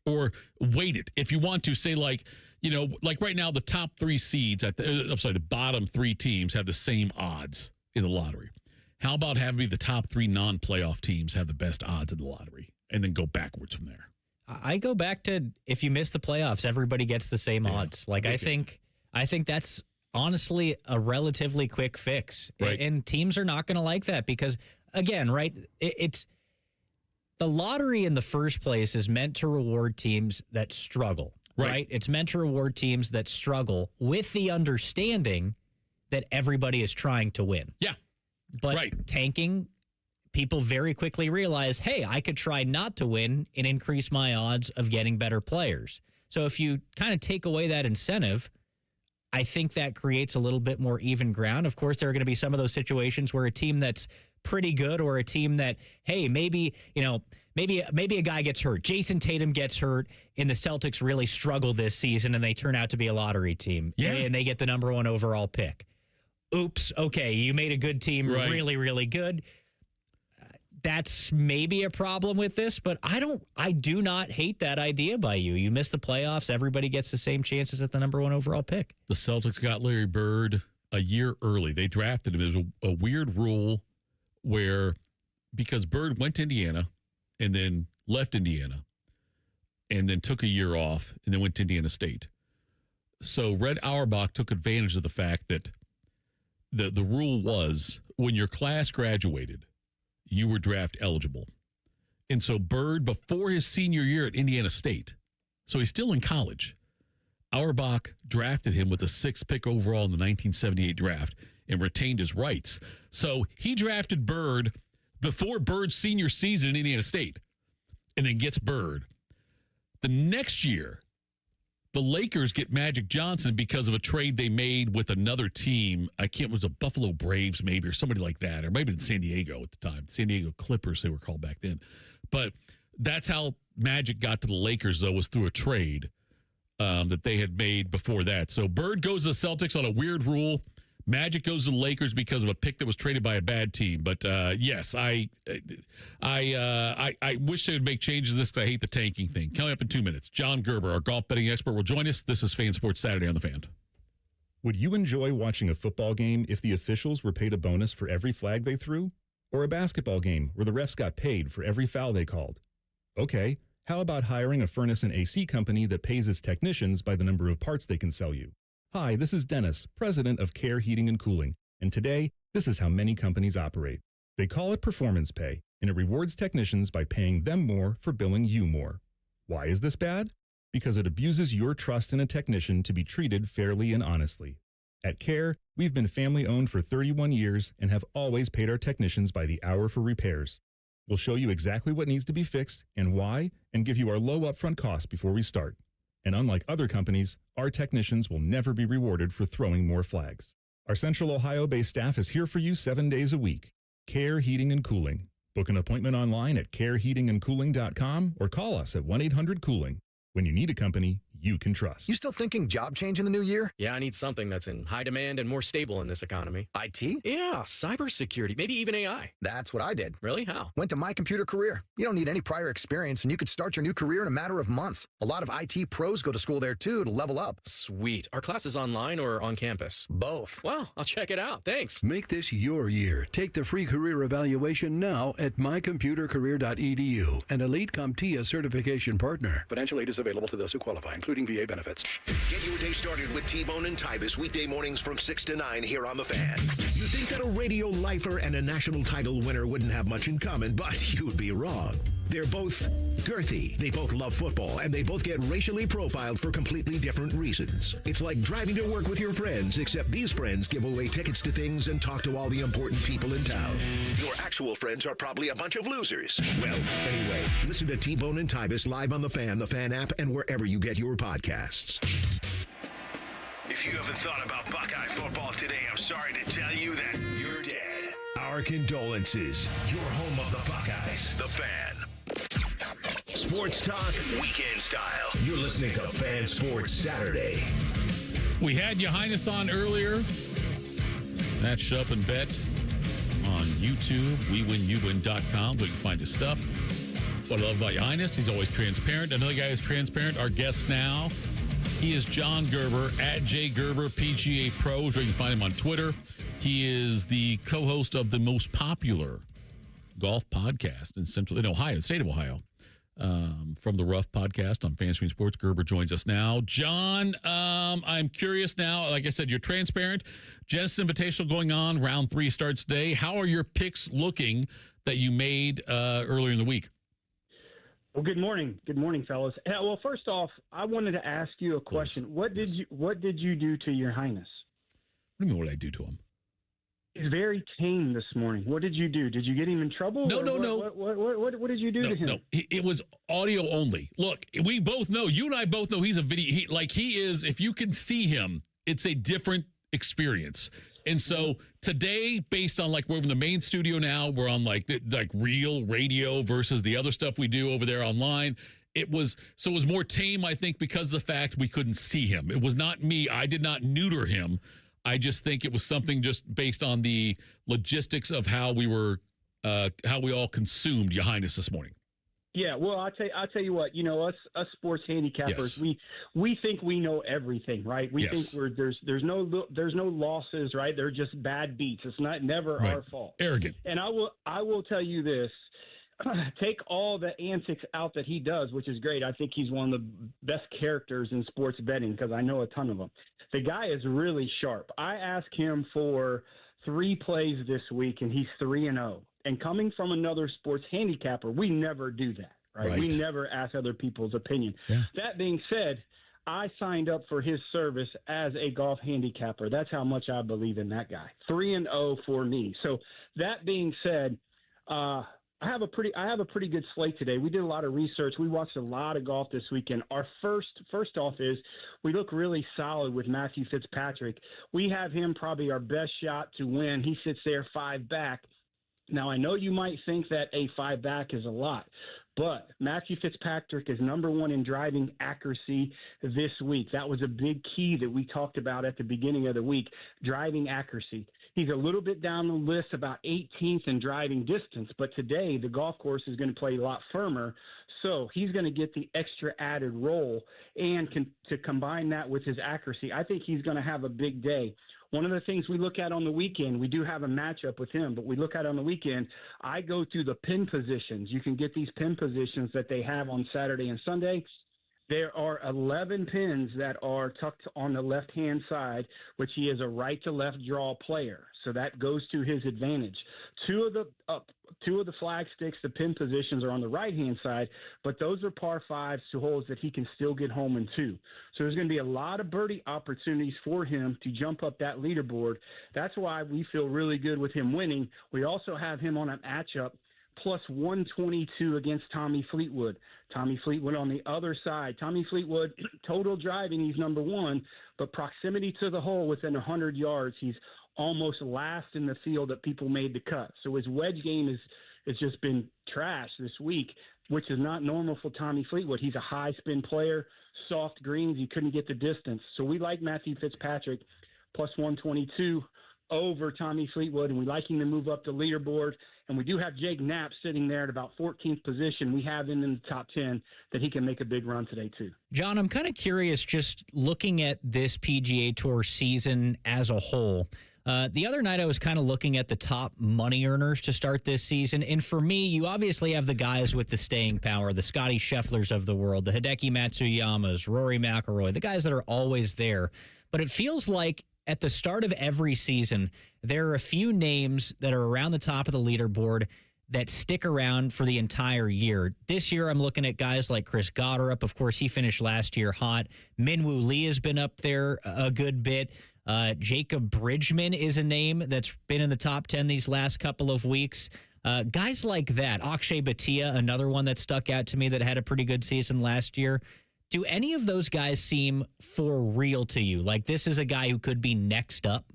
Or wait it. If you want to say like right now, the top 3 seeds the bottom 3 teams have the same odds in the lottery. How about having the top 3 non-playoff teams have the best odds in the lottery and then go backwards from there? I go back to if you miss the playoffs, everybody gets the same odds. Like I think that's honestly a relatively quick fix. Right. And teams are not going to like that because again, right, it's the lottery in the first place is meant to reward teams that struggle, right? It's meant to reward teams that struggle with the understanding that everybody is trying to win. Yeah. But tanking, people very quickly realize, hey, I could try not to win and increase my odds of getting better players. So if you kind of take away that incentive, I think that creates a little bit more even ground. Of course, there are going to be some of those situations where a team that's pretty good or a team that, hey, maybe a guy gets hurt. Jason Tatum gets hurt and the Celtics really struggle this season and they turn out to be a lottery team. Yeah. And they get the number 1 overall pick. Oops. Okay. You made a good team really, really good. That's maybe a problem with this, but I do not hate that idea by you. You miss the playoffs. Everybody gets the same chances at the number 1 overall pick. The Celtics got Larry Bird a year early. They drafted him. It was a weird rule where because Bird went to Indiana and then left Indiana and then took a year off and then went to Indiana State. So Red Auerbach took advantage of the fact that the rule was when your class graduated, you were draft eligible. And so Bird, before his senior year at Indiana State, so he's still in college, Auerbach drafted him with the 6th pick overall in the 1978 draft and retained his rights. So he drafted Bird before Bird's senior season in Indiana State and then gets Bird. The next year, the Lakers get Magic Johnson because of a trade they made with another team. It was a Buffalo Braves maybe or somebody like that, or maybe in San Diego at the time. San Diego Clippers, they were called back then. But that's how Magic got to the Lakers, though, was through a trade that they had made before that. So Bird goes to the Celtics on a weird rule. Magic goes to the Lakers because of a pick that was traded by a bad team. But yes, I wish they would make changes to this because I hate the tanking thing. Coming up in 2 minutes, John Gerber, our golf betting expert, will join us. This is Fan Sports Saturday on the Fan. Would you enjoy watching a football game if the officials were paid a bonus for every flag they threw? Or a basketball game where the refs got paid for every foul they called? Okay, how about hiring a furnace and AC company that pays its technicians by the number of parts they can sell you? Hi, this is Dennis, president of Care Heating and Cooling, and today, this is how many companies operate. They call it performance pay, and it rewards technicians by paying them more for billing you more. Why is this bad? Because it abuses your trust in a technician to be treated fairly and honestly. At Care, we've been family-owned for 31 years and have always paid our technicians by the hour for repairs. We'll show you exactly what needs to be fixed and why, and give you our low upfront costs before we start. And unlike other companies, our technicians will never be rewarded for throwing more flags. Our Central Ohio-based staff is here for you 7 days a week. Care Heating and Cooling. Book an appointment online at careheatingandcooling.com or call us at 1-800-COOLING. When you need a company you can trust. You still thinking job change in the new year? Yeah, I need something that's in high demand and more stable in this economy. IT? Yeah, cybersecurity, maybe even AI. That's what I did. Really? How? Went to My Computer Career. You don't need any prior experience, and you could start your new career in a matter of months. A lot of IT pros go to school there, too, to level up. Sweet. Are classes online or on campus? Both. Well, I'll check it out. Thanks. Make this your year. Take the free career evaluation now at mycomputercareer.edu, an Elite CompTIA certification partner. Financial aid is available to those who qualify, including VA benefits. Get your day started with T-Bone and Tybus weekday mornings from 6 to 9 here on The Fan. You think that a radio lifer and a national title winner wouldn't have much in common, but you'd be wrong. They're both girthy, they both love football, and they both get racially profiled for completely different reasons. It's like driving to work with your friends, except these friends give away tickets to things and talk to all the important people in town. Your actual friends are probably a bunch of losers. Well, anyway, listen to T-Bone and Tybus live on The Fan app, and wherever you get your podcasts. If you haven't thought about Buckeye football today, I'm sorry to tell you that you're dead. Our condolences. Your home of the Buckeyes, The Fan. Sports talk, weekend style. You're listening to Fan Sports Saturday. We had your Highness on earlier. That's Show Up and Bet on YouTube, WeWinYouWin.com, where you can find his stuff. What I love about your Highness, he's always transparent. Another guy who's transparent, our guest now, he is John Gerber, at J Gerber, PGA Pros, where you can find him on Twitter. He is the co-host of the most popular golf podcast in Ohio, state of Ohio, from the Rough podcast on Fanstream Sports. Gerber joins us now. John, I'm curious now. Like I said, you're transparent. Genesis Invitational going on. Round 3 starts today. How are your picks looking that you made earlier in the week? Well, good morning. Good morning, fellas. Well, first off, I wanted to ask you a question. Yes. What did you do to your Highness? What do you mean, what did I do to him? He's very tame this morning. What did you do? Did you get him in trouble? No. What did you do to him? No, it was audio only. Look, we both know, you and I both know he's a video. He is, if you can see him, it's a different experience. And so today, based on we're in the main studio now, we're on real radio versus the other stuff we do over there online. It was more tame, I think, because of the fact we couldn't see him. It was not me. I did not neuter him. I just think it was something just based on the logistics of how we all consumed your Highness this morning. Yeah, well, I'll tell you what, us sports handicappers, yes. we think we know everything, right? We yes. think there's no losses, right? They're just bad beats. It's never right. our fault. Arrogant. And I will tell you this. Take all the antics out that he does, which is great. I think he's one of the best characters in sports betting because I know a ton of them. The guy is really sharp. I asked him for 3 plays this week, and he's 3-0. And coming from another sports handicapper, we never do that, right? We never ask other people's opinion. Yeah. That being said, I signed up for his service as a golf handicapper. That's how much I believe in that guy. 3-0 for me. So that being said, I have a pretty good slate today. We did a lot of research. We watched a lot of golf this weekend. Our first off is we look really solid with Matthew Fitzpatrick. We have him probably our best shot to win. He sits there 5 back. Now, I know you might think that a 5 back is a lot, but Matthew Fitzpatrick is number 1 in driving accuracy this week. That was a big key that we talked about at the beginning of the week, driving accuracy. He's a little bit down the list, about 18th in driving distance, but today the golf course is going to play a lot firmer, so he's going to get the extra added role, and to combine that with his accuracy, I think he's going to have a big day. One of the things we look at on the weekend, we do have a matchup with him, but we look at on the weekend, I go through the pin positions. You can get these pin positions that they have on Saturday and Sunday. There are 11 pins that are tucked on the left-hand side, which he is a right-to-left draw player. So that goes to his advantage. Two of the flag sticks, the pin positions, are on the right-hand side, but those are par 5s to holes that he can still get home in 2. So there's going to be a lot of birdie opportunities for him to jump up that leaderboard. That's why we feel really good with him winning. We also have him on a matchup plus 122 against Tommy Fleetwood. Tommy Fleetwood on the other side. Tommy Fleetwood, total driving, he's number 1, but proximity to the hole within 100 yards, he's almost last in the field that people made the cut. So his wedge game has just been trash this week, which is not normal for Tommy Fleetwood. He's a high spin player, soft greens, he couldn't get the distance. So we like Matthew Fitzpatrick plus 122 over Tommy Fleetwood, and we like him to move up the leaderboard. And we do have Jake Knapp sitting there at about 14th position. We have him in the top 10 that he can make a big run today, too. John, I'm kind of curious, just looking at this PGA Tour season as a whole. The other night I was kind of looking at the top money earners to start this season. And for me, you obviously have the guys with the staying power, the Scotty Schefflers of the world, the Hideki Matsuyamas, Rory McIlroy, the guys that are always there. But it feels like at the start of every season, there are a few names that are around the top of the leaderboard that stick around for the entire year. This year, I'm looking at guys like Chris Gotterup. Of course, he finished last year hot. Minwoo Lee has been up there a good bit. Jacob Bridgman is a name that's been in the top 10 these last couple of weeks. Guys like that. Akshay Bhatia, another one that stuck out to me that had a pretty good season last year. Do any of those guys seem for real to you? Like this is a guy who could be next up?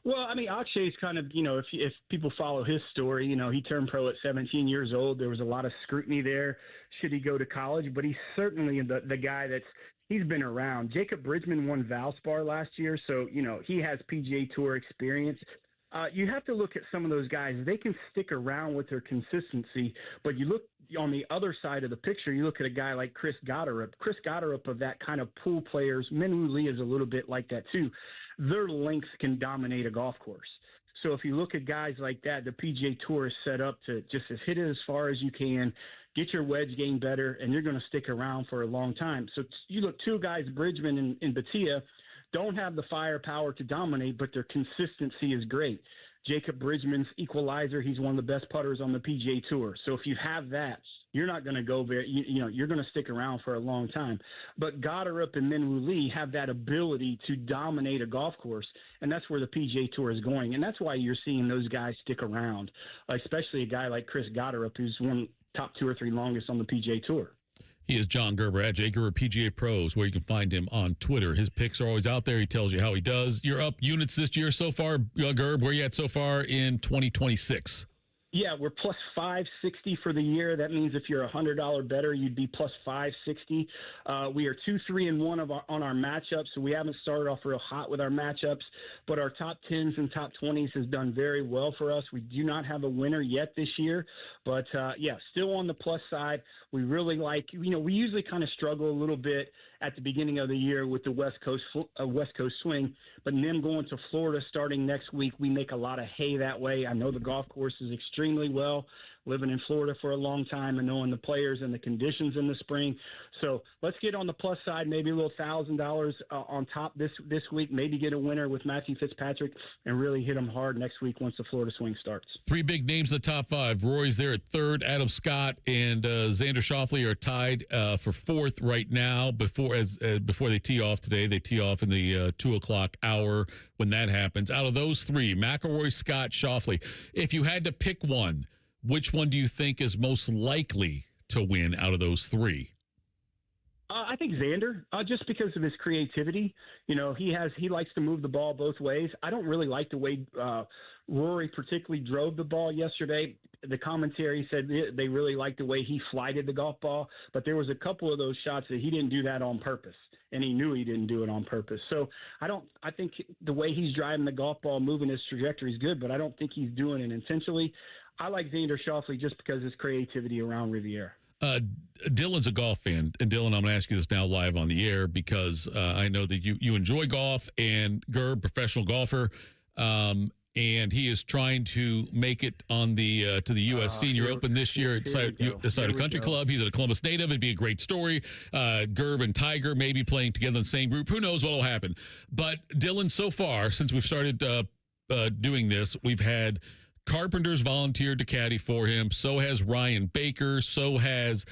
Well, I mean, Akshay's kind of, if people follow his story, he turned pro at 17 years old. There was a lot of scrutiny there. Should he go to college? But he's certainly the guy he's been around. Jacob Bridgman won Valspar last year, so, he has PGA Tour experience. You have to look at some of those guys. They can stick around with their consistency, but you look on the other side of the picture, you look at a guy like Chris Gotterup. Chris Gotterup of that kind of pool players, Minwoo Lee is a little bit like that too. Their length can dominate a golf course. So if you look at guys like that, the PGA Tour is set up to just hit it as far as you can, get your wedge game better, and you're going to stick around for a long time. So you look, two guys, Bridgman and Bhatia, don't have the firepower to dominate, but their consistency is great. Jacob Bridgman's equalizer, he's one of the best putters on the PGA Tour. So if you have that, you're not going to go very, you're going to stick around for a long time. But Gotterup and Minwoo Lee have that ability to dominate a golf course, and that's where the PGA Tour is going. And that's why you're seeing those guys stick around, especially a guy like Chris Gotterup, who's one top 2 or 3 longest on the PGA Tour. He is John Gerber at Jay Gerber PGA Pros, where you can find him on Twitter. His picks are always out there. He tells you how he does. You're up units this year so far, Gerb. Where are you at so far in 2026? Yeah, we're plus 560 for the year. That means if you're a $100 better, you'd be plus 560. We are 2-3-1 on our matchups, so we haven't started off real hot with our matchups, but our top 10s and top 20s has done very well for us. We do not have a winner yet this year, but still on the plus side. We really like, we usually kind of struggle a little bit at the beginning of the year with the West Coast swing, but them going to Florida starting next week, we make a lot of hay that way. I know the golf course is extremely well. living in Florida for a long time and knowing the players and the conditions in the spring. So let's get on the plus side, maybe a little $1,000 on top this week, maybe get a winner with Matthew Fitzpatrick and really hit them hard next week once the Florida swing starts. Three big names in the top five. Rory's there at third. Adam Scott and Xander Schauffele are tied for fourth right now. Before they tee off today, they tee off in the 2 o'clock hour when that happens. Out of those three, McIlroy, Scott, Schauffele, if you had to pick one, which one do you think is most likely to win out of those three? I think Xander, just because of his creativity. You know, he likes to move the ball both ways. I don't really like the way Rory particularly drove the ball yesterday. The commentary said they really liked the way he flighted the golf ball, but there was a couple of those shots that he didn't do that on purpose, and he knew he didn't do it on purpose. So I think the way he's driving the golf ball, moving his trajectory is good, but I don't think he's doing it intentionally. I like Xander Schauffele just because of his creativity around Riviera. Dylan's a golf fan, and Dylan, I'm going to ask you this now live on the air because I know that you enjoy golf, and Gerber, professional golfer, and he is trying to make it on the to the U.S. Senior Open this year at Cider Country Club. He's a Columbus native. It'd be a great story. Gerber and Tiger maybe playing together in the same group. Who knows what will happen? But Dylan, so far since we've started doing this, we've had Carpenter's volunteered to caddy for him. So has Ryan Baker. So has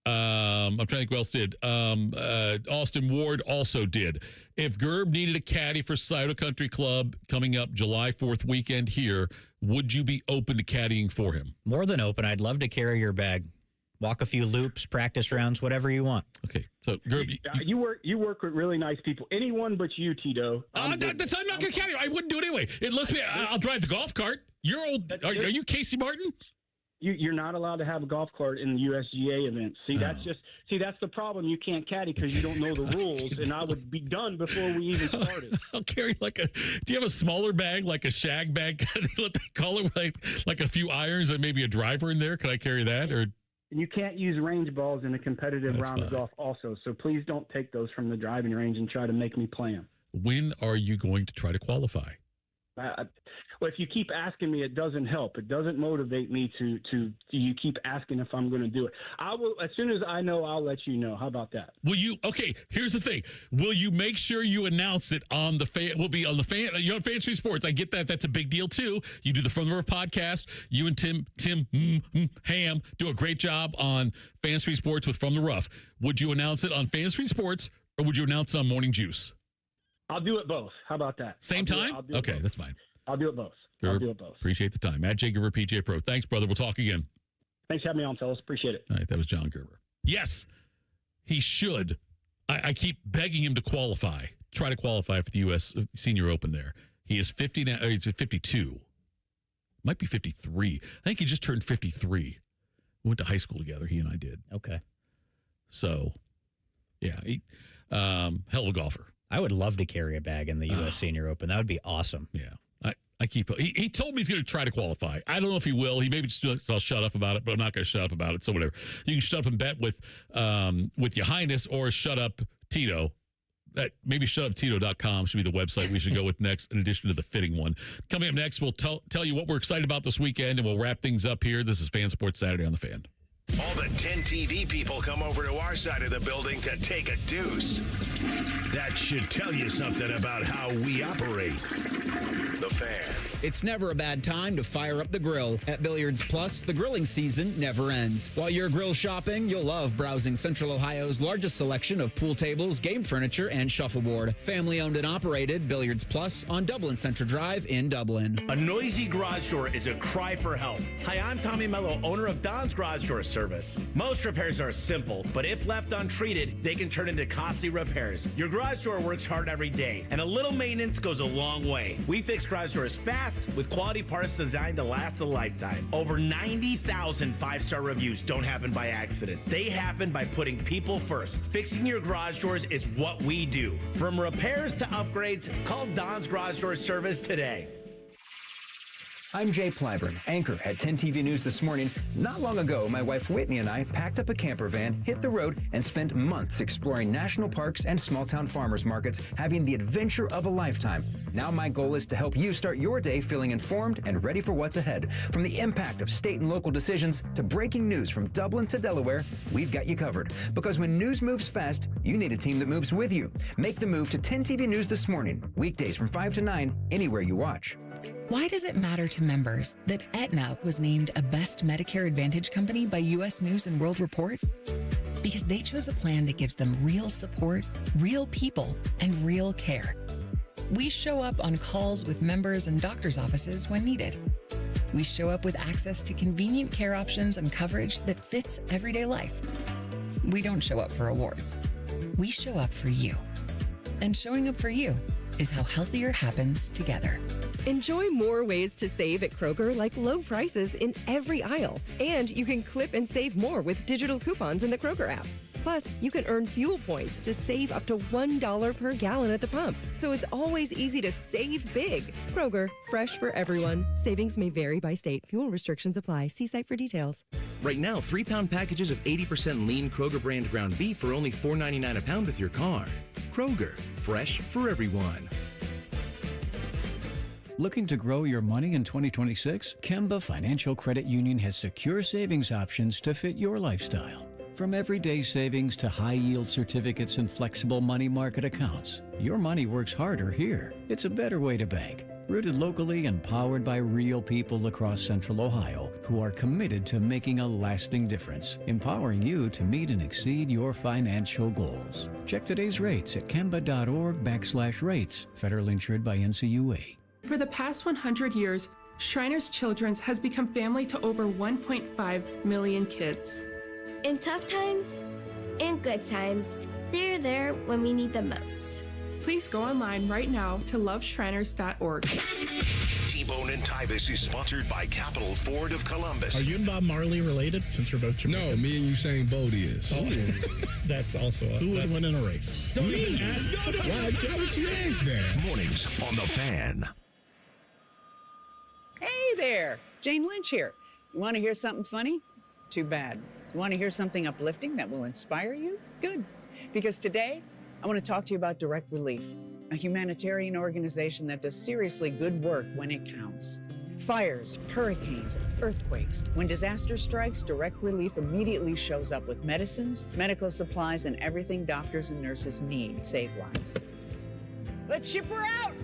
I'm trying to think who else did. Austin Ward also did. If Gerb needed a caddy for Cider Country Club coming up July 4th weekend here, would you be open to caddying for him? More than open. I'd love to carry your bag. Walk a few loops, practice rounds, whatever you want. Okay. So, Gerb, you work with really nice people. Anyone but you, Tito. I'm not going to caddy. I wouldn't do it anyway. I'll drive the golf cart. You're old. Are you Casey Martin? You're not allowed to have a golf cart in the USGA events. That's the problem. You can't caddy because you don't know the rules, and I would be done before we even started. I'll carry do you have a smaller bag, like a shag bag? What they call it, like a few irons and maybe a driver in there? Could I carry that? Or you can't use range balls in a competitive round of golf also, so please don't take those from the driving range and try to make me play them. When are you going to try to qualify? Well, if you keep asking me, it doesn't help. It doesn't motivate me to you keep asking if I'm going to do it. I will, as soon as I know, I'll let you know. How about that? Will you? Okay, here's the thing. Will you make sure you announce it on the fan? We'll be on the fan. You're on Fan Street Sports. I get that. That's a big deal too. You do the From the River podcast. You and Tim Ham do a great job on Fan Street Sports with From the Rough. Would you announce it on Fan Street Sports, or would you announce it on Morning Juice? I'll do it both. How about that? Same time? Okay, that's fine. I'll do it both. I'll do it both. Appreciate the time. At Jay Gerber, PJ Pro. Thanks, brother. We'll talk again. Thanks for having me on, fellas. Appreciate it. All right, that was John Gerber. Yes, he should. I keep begging him to qualify. Try to qualify for the U.S. Senior Open there. He is 50 now. He's 52. Might be 53. I think he just turned 53. We went to high school together. He and I did. Okay. So, yeah, hell of a golfer. I would love to carry a bag in the U.S. Senior Open. That would be awesome. Yeah. He told me he's going to try to qualify. I don't know if he will. He maybe just I'll shut up about it, but I'm not going to shut up about it. So whatever. You can shut up and bet with your Highness, or shut up Tito. Maybe shutuptito.com should be the website we should go with next, in addition to the fitting one. Coming up next, we'll tell you what we're excited about this weekend, and we'll wrap things up here. This is Fan Sports Saturday on the Fan. All the 10 TV people come over to our side of the building to take a deuce. That should tell you something about how we operate. The Fan. It's never a bad time to fire up the grill. At Billiards Plus, the grilling season never ends. While you're grill shopping, you'll love browsing Central Ohio's largest selection of pool tables, game furniture, and shuffleboard. Family owned and operated, Billiards Plus on Dublin Center Drive in Dublin. A noisy garage door is a cry for help. Hi, I'm Tommy Mello, owner of Don's Garage Door Service. Most repairs are simple, but if left untreated, they can turn into costly repairs. Your garage door works hard every day, and a little maintenance goes a long way. We fix garage doors fast with quality parts designed to last a lifetime. Over 90,000 five-star reviews don't happen by accident. They happen by putting people first. Fixing your garage doors is what we do. From repairs to upgrades, call Don's Garage Door Service today. I'm Jay Plyburn, anchor at 10 TV News This Morning. Not long ago, my wife Whitney and I packed up a camper van, hit the road, and spent months exploring national parks and small-town farmers markets, having the adventure of a lifetime. Now my goal is to help you start your day feeling informed and ready for what's ahead. From the impact of state and local decisions to breaking news from Dublin to Delaware, we've got you covered. Because when news moves fast, you need a team that moves with you. Make the move to 10 TV News This Morning, weekdays from 5 to 9, anywhere you watch. Why does it matter to members that Aetna was named a Best Medicare Advantage company by U.S. News & World Report? Because they chose a plan that gives them real support, real people, and real care. We show up on calls with members and doctors' offices when needed. We show up with access to convenient care options and coverage that fits everyday life. We don't show up for awards. We show up for you. And showing up for you is how healthier happens together. Enjoy more ways to save at Kroger, like low prices in every aisle. And you can clip and save more with digital coupons in the Kroger app. Plus, you can earn fuel points to save up to $1 per gallon at the pump. So it's always easy to save big. Kroger, fresh for everyone. Savings may vary by state. Fuel restrictions apply. See site for details. Right now, 3-pound packages of 80% lean Kroger brand ground beef are only $4.99 a pound with your card. Kroger, fresh for everyone. Looking to grow your money in 2026? Kemba Financial Credit Union has secure savings options to fit your lifestyle. From everyday savings to high-yield certificates and flexible money market accounts, your money works harder here. It's a better way to bank. Rooted locally and powered by real people across Central Ohio who are committed to making a lasting difference, empowering you to meet and exceed your financial goals. Check today's rates at kemba.org/rates. Federally insured by NCUA. For the past 100 years, Shriners Children's has become family to over 1.5 million kids. In tough times and good times, they're there when we need them most. Please go online right now to loveshriners.org. T-Bone and Tyvis is sponsored by Capital Ford of Columbus. Are you and Bob Marley related, since you're both Jamaican? No, me and Usain Bolt is. Oh, that's also a... Who would win in a race? Don't even ask. Why would you ask that? Mornings on The Fan. Hey there, Jane Lynch here. You want to hear something funny? Too bad. You want to hear something uplifting that will inspire you? Good. Because today, I want to talk to you about Direct Relief, a humanitarian organization that does seriously good work when it counts. Fires, hurricanes, earthquakes. When disaster strikes, Direct Relief immediately shows up with medicines, medical supplies, and everything doctors and nurses need to save lives. Let's ship her out!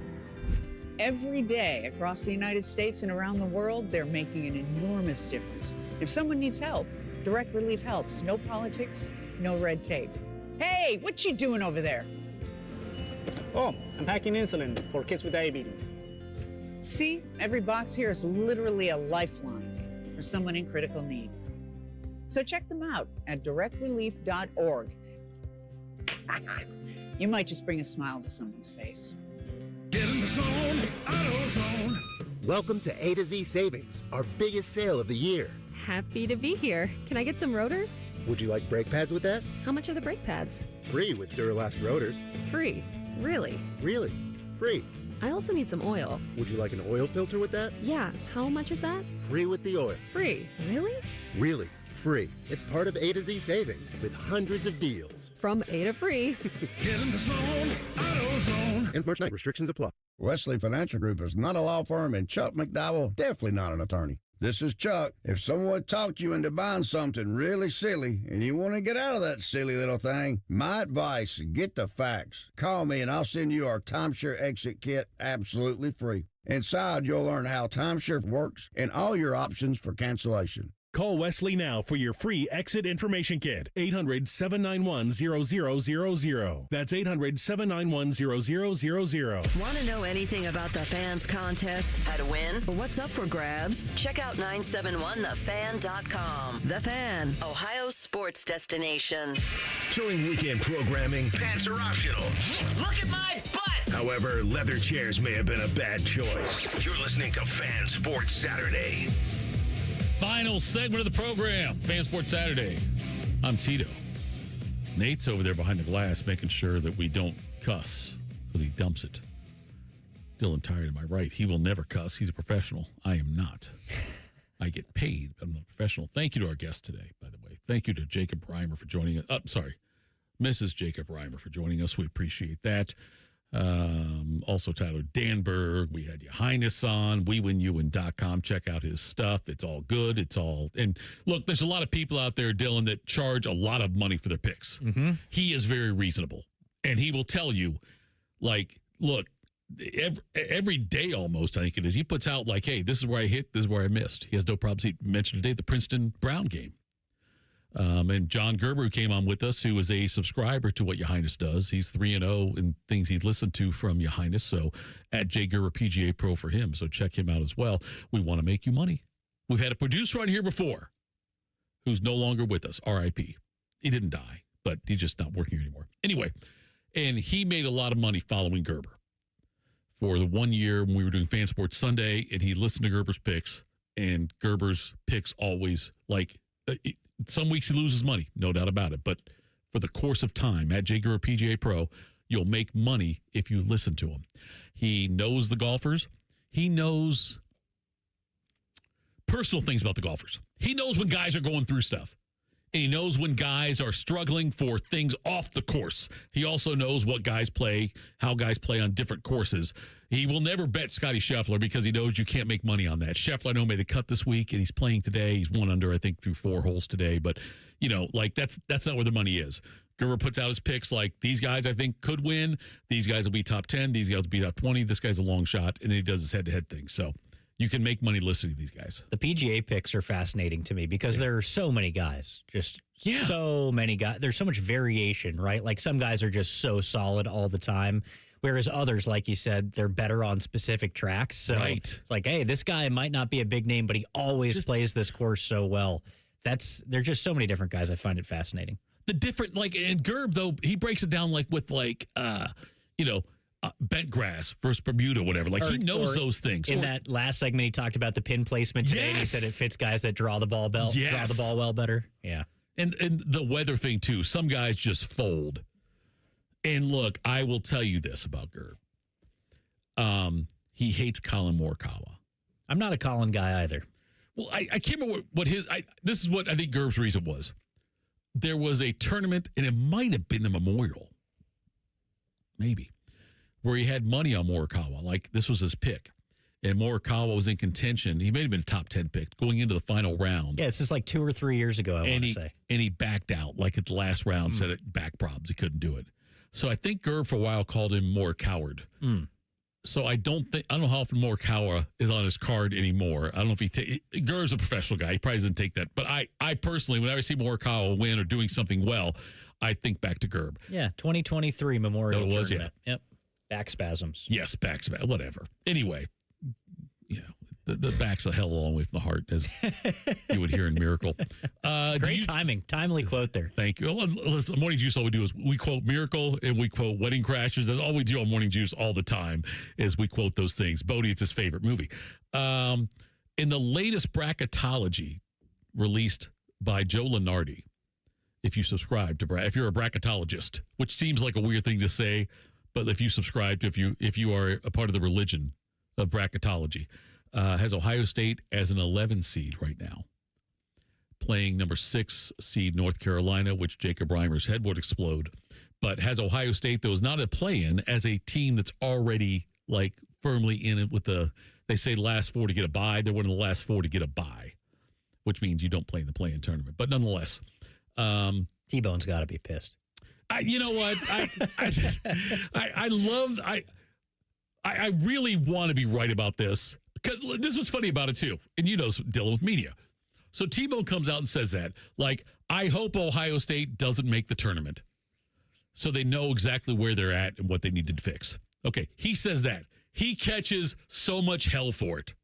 Every day across the United States and around the world, they're making an enormous difference. If someone needs help, Direct Relief helps. No politics, no red tape. Hey, what you doing over there? Oh, I'm packing insulin for kids with diabetes. See, every box here is literally a lifeline for someone in critical need. So check them out at directrelief.org. You might just bring a smile to someone's face. Get in the zone, AutoZone. Welcome to A to Z Savings, our biggest sale of the year. Happy to be here. Can I get some rotors? Would you like brake pads with that? How much are the brake pads? Free with Duralast rotors. Free. Really? Really? Free. I also need some oil. Would you like an oil filter with that? Yeah. How much is that? Free with the oil. Free. Really? Really. Free. It's part of A to Z Savings with hundreds of deals. From A to free. Get in the zone, AutoZone. Ends March 9th. Restrictions apply. Wesley Financial Group is not a law firm, and Chuck McDowell definitely not an attorney. This is Chuck. If someone talked you into buying something really silly and you want to get out of that silly little thing, my advice, get the facts. Call me and I'll send you our timeshare exit kit absolutely free. Inside, you'll learn how timeshare works and all your options for cancellation. Call Wesley now for your free exit information kit. 800-791-0000. That's 800-791-0000. Want to know anything about the Fan's contest? How to win? Or what's up for grabs? Check out 971thefan.com. The Fan, Ohio's sports destination. During weekend programming, pants are optional. Look at my butt! However, leather chairs may have been a bad choice. You're listening to Fan Sports Saturday. Final segment of the program, Fan Sports Saturday. I'm Tito. Nate's over there behind the glass making sure that we don't cuss because he dumps it. Dylan Tyrer to my right. He will never cuss. He's a professional. I am not. I get paid, but I'm not a professional. Thank you to our guest today, by the way. Thank you to Jacob Reimer for joining us. Mrs. Jacob Reimer for joining us. We appreciate that. Also, Tyler Danburg. We had Highness on. WeWinUwin.com. Check out his stuff. It's all good. And look, there's a lot of people out there, Dylan, that charge a lot of money for their picks. Mm-hmm. He is very reasonable. And he will tell you, like, look, every day almost, I think it is, he puts out like, hey, this is where I hit, this is where I missed. He has no problems. He mentioned today the Princeton Brown game. And John Gerber, who came on with us, who is a subscriber to what Your Highness does. He's 3-0 in things he'd listened to from Your Highness. So at J. Gerber PGA Pro for him. So check him out as well. We want to make you money. We've had a producer on here before who's no longer with us, RIP. He didn't die, but he's just not working here anymore. Anyway, and he made a lot of money following Gerber for the 1 year when we were doing Fan Sports Sunday, and he listened to Gerber's picks, and Gerber's picks always, like, some weeks he loses money, no doubt about it. But for the course of time, at J. Gerber PGA Pro, you'll make money if you listen to him. He knows the golfers. He knows personal things about the golfers. He knows when guys are going through stuff. And he knows when guys are struggling for things off the course. He also knows what guys play, how guys play on different courses. He will never bet Scotty Scheffler because he knows you can't make money on that. Scheffler, I know, made the cut this week, and he's playing today. He's 1 under, I think, through 4 holes today. But, you know, like, that's not where the money is. Gerber puts out his picks like, these guys, I think, could win. These guys will be top 10. These guys will be top 20. This guy's a long shot. And then he does his head-to-head thing. So you can make money listening to these guys. The PGA picks are fascinating to me because there are so many guys, so many guys. There's so much variation, right? Like, some guys are just so solid all the time, whereas others, like you said, they're better on specific tracks. So it's like, hey, this guy might not be a big name, but he always plays this course so well. There's just so many different guys. I find it fascinating. The different, like, and Gerb, though, he breaks it down like with, like, bent grass versus Bermuda, whatever. Like, he knows those things. In that last segment, he talked about the pin placement today. And he said it fits guys that draw the ball draw the ball well better. Yeah. And the weather thing, too. Some guys just fold. And look, I will tell you this about Gerb. He hates Colin Morikawa. I'm not a Colin guy either. Well, I can't remember what his... this is what I think Gerb's reason was. There was a tournament, and it might have been the Memorial. Maybe. Where he had money on Morikawa. Like, this was his pick. And Morikawa was in contention. He may have been a top 10 pick going into the final round. Yeah, this is like 2 or 3 years ago, I want to say. And he backed out, like at the last round, said it back problems. He couldn't do it. So I think Gerb for a while called him Morikaward. So I don't know how often Morikawa is on his card anymore. I don't know if Gerb's a professional guy. He probably doesn't take that. But I personally, whenever I see Morikawa win or doing something well, I think back to Gerb. Yeah, 2023 Memorial Tournament. Yeah. Yep. Back spasms. Yes, back spasms. Whatever. Anyway, the back's a hell of a long way from the heart, as you would hear in Miracle. Great timing. Timely quote there. Thank you. Well, listen, Morning Juice, all we do is we quote Miracle and we quote Wedding Crashers. That's all we do on Morning Juice all the time is we quote those things. Bodie, it's his favorite movie. In the latest bracketology released by Joe Lunardi, if you subscribe to if you're a bracketologist, which seems like a weird thing to say, but if you subscribe to, if you are a part of the religion of bracketology, has Ohio State as an 11 seed right now, playing number 6 seed North Carolina, which Jacob Reimer's head would explode, but has Ohio State, though, is not a play-in, as a team that's already, like, firmly in it with they say last 4 to get a bye. They're one of the last 4 to get a bye, which means you don't play in the play-in tournament. But nonetheless. T-Bone's got to be pissed. You know what? I really want to be right about this, because this was funny about it too. And you know, dealing with media. So T-Bone comes out and says that, like, I hope Ohio State doesn't make the tournament so they know exactly where they're at and what they need to fix. Okay, he says that. He catches so much hell for it.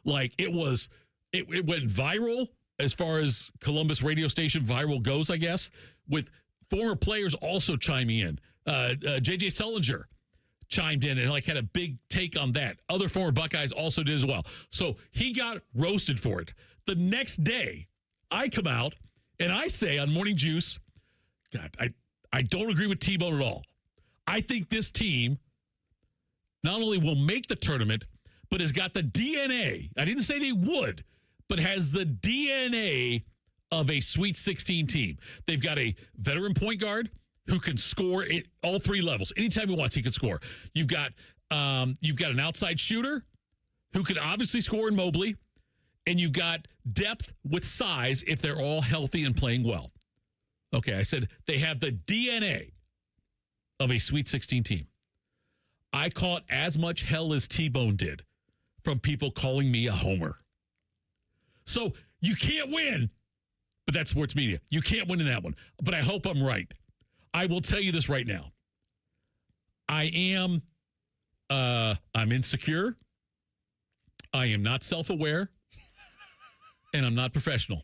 Like, it went viral as far as Columbus radio station viral goes, I guess, with former players also chiming in. J.J. Sullinger chimed in and like had a big take on that. Other former Buckeyes also did as well. So he got roasted for it. The next day, I come out and I say on Morning Juice, God, I don't agree with T-Bone at all. I think this team not only will make the tournament, but has got the DNA. I didn't say they would, but has the DNA of a Sweet 16 team. They've got a veteran point guard who can score at all three levels. Anytime he wants, he can score. You've got an outside shooter who can obviously score in Mobley, and you've got depth with size if they're all healthy and playing well. Okay, I said they have the DNA of a Sweet 16 team. I caught as much hell as T-Bone did from people calling me a homer. So you can't win. But that's sports media. You can't win in that one. But I hope I'm right. I will tell you this right now. I'm insecure. I am not self-aware. And I'm not professional.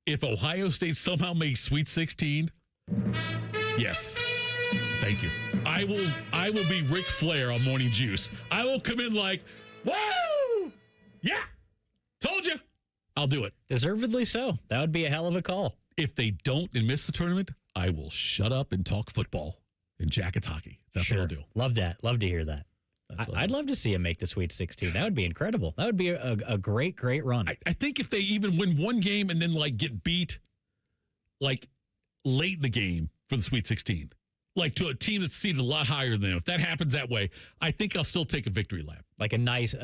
If Ohio State somehow makes Sweet 16, yes. Thank you. I will be Ric Flair on Morning Juice. I will come in like, whoa! Yeah! Told you! I'll do it. Deservedly so. That would be a hell of a call. If they don't and miss the tournament, I will shut up and talk football and Jackets hockey. That's what I'll do. Love that. Love to hear that. I'd love to see him make the Sweet 16. That would be incredible. That would be a great, great run. I think if they even win one game and then get beat late in the game for the Sweet 16, to a team that's seated a lot higher than them, if that happens that way, I think I'll still take a victory lap. Like a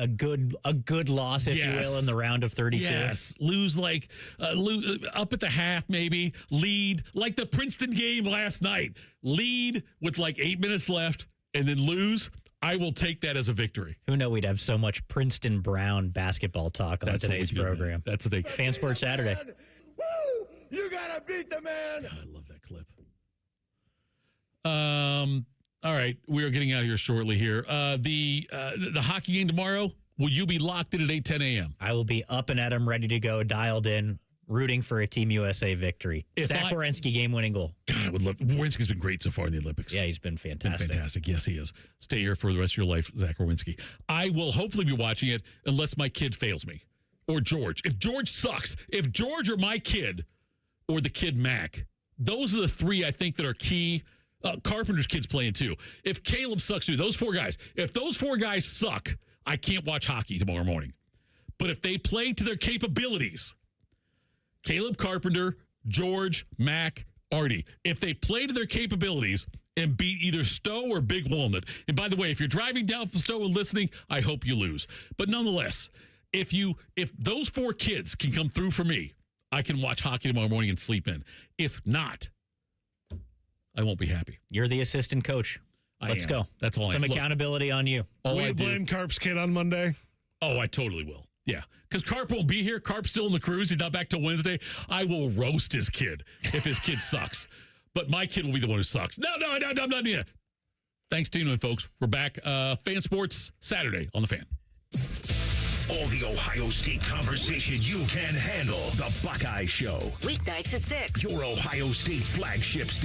good loss, if you will, in the round of 32. Yes, lose up at the half, maybe lead like the Princeton game last night. Lead with 8 minutes left, and then lose. I will take that as a victory. Who knew we'd have so much Princeton Brown basketball talk on today's program? That's the thing. Fan Sports Saturday. Woo! You gotta beat the man. God, I love that clip. All right, we are getting out of here shortly here. The hockey game tomorrow, will you be locked in at 8:10 a.m.? I will be up and at 'em, ready to go, dialed in, rooting for a Team USA victory. Zach Werenski game-winning goal. God, I would love. Werenski's been great so far in the Olympics. Yeah, he's been fantastic. Yes, he is. Stay here for the rest of your life, Zach Werenski. I will hopefully be watching it unless my kid fails me or George. If George sucks, if George or my kid or the kid Mac, those are the three I think that are key. Carpenter's kid's playing too. If Caleb sucks too, those four guys. If those four guys suck, I can't watch hockey tomorrow morning. But if they play to their capabilities, Caleb Carpenter, George, Mac, Artie, if they play to their capabilities and beat either Stowe or Big Walnut, and by the way, if you're driving down from Stowe and listening, I hope you lose. But nonetheless, if those four kids can come through for me, I can watch hockey tomorrow morning and sleep in. If not, I won't be happy. You're the assistant coach. Let's go. That's all I am. Some accountability on you. Will you blame Carp's kid on Monday? Oh, I totally will. Yeah, because Carp won't be here. Carp's still in the cruise. He's not back till Wednesday. I will roast his kid if his kid sucks. But my kid will be the one who sucks. No, I'm not yet. Thanks, Tino and folks. We're back. Fan Sports Saturday on The Fan. All the Ohio State conversation you can handle. The Buckeye Show. Weeknights at 6. Your Ohio State flagship station.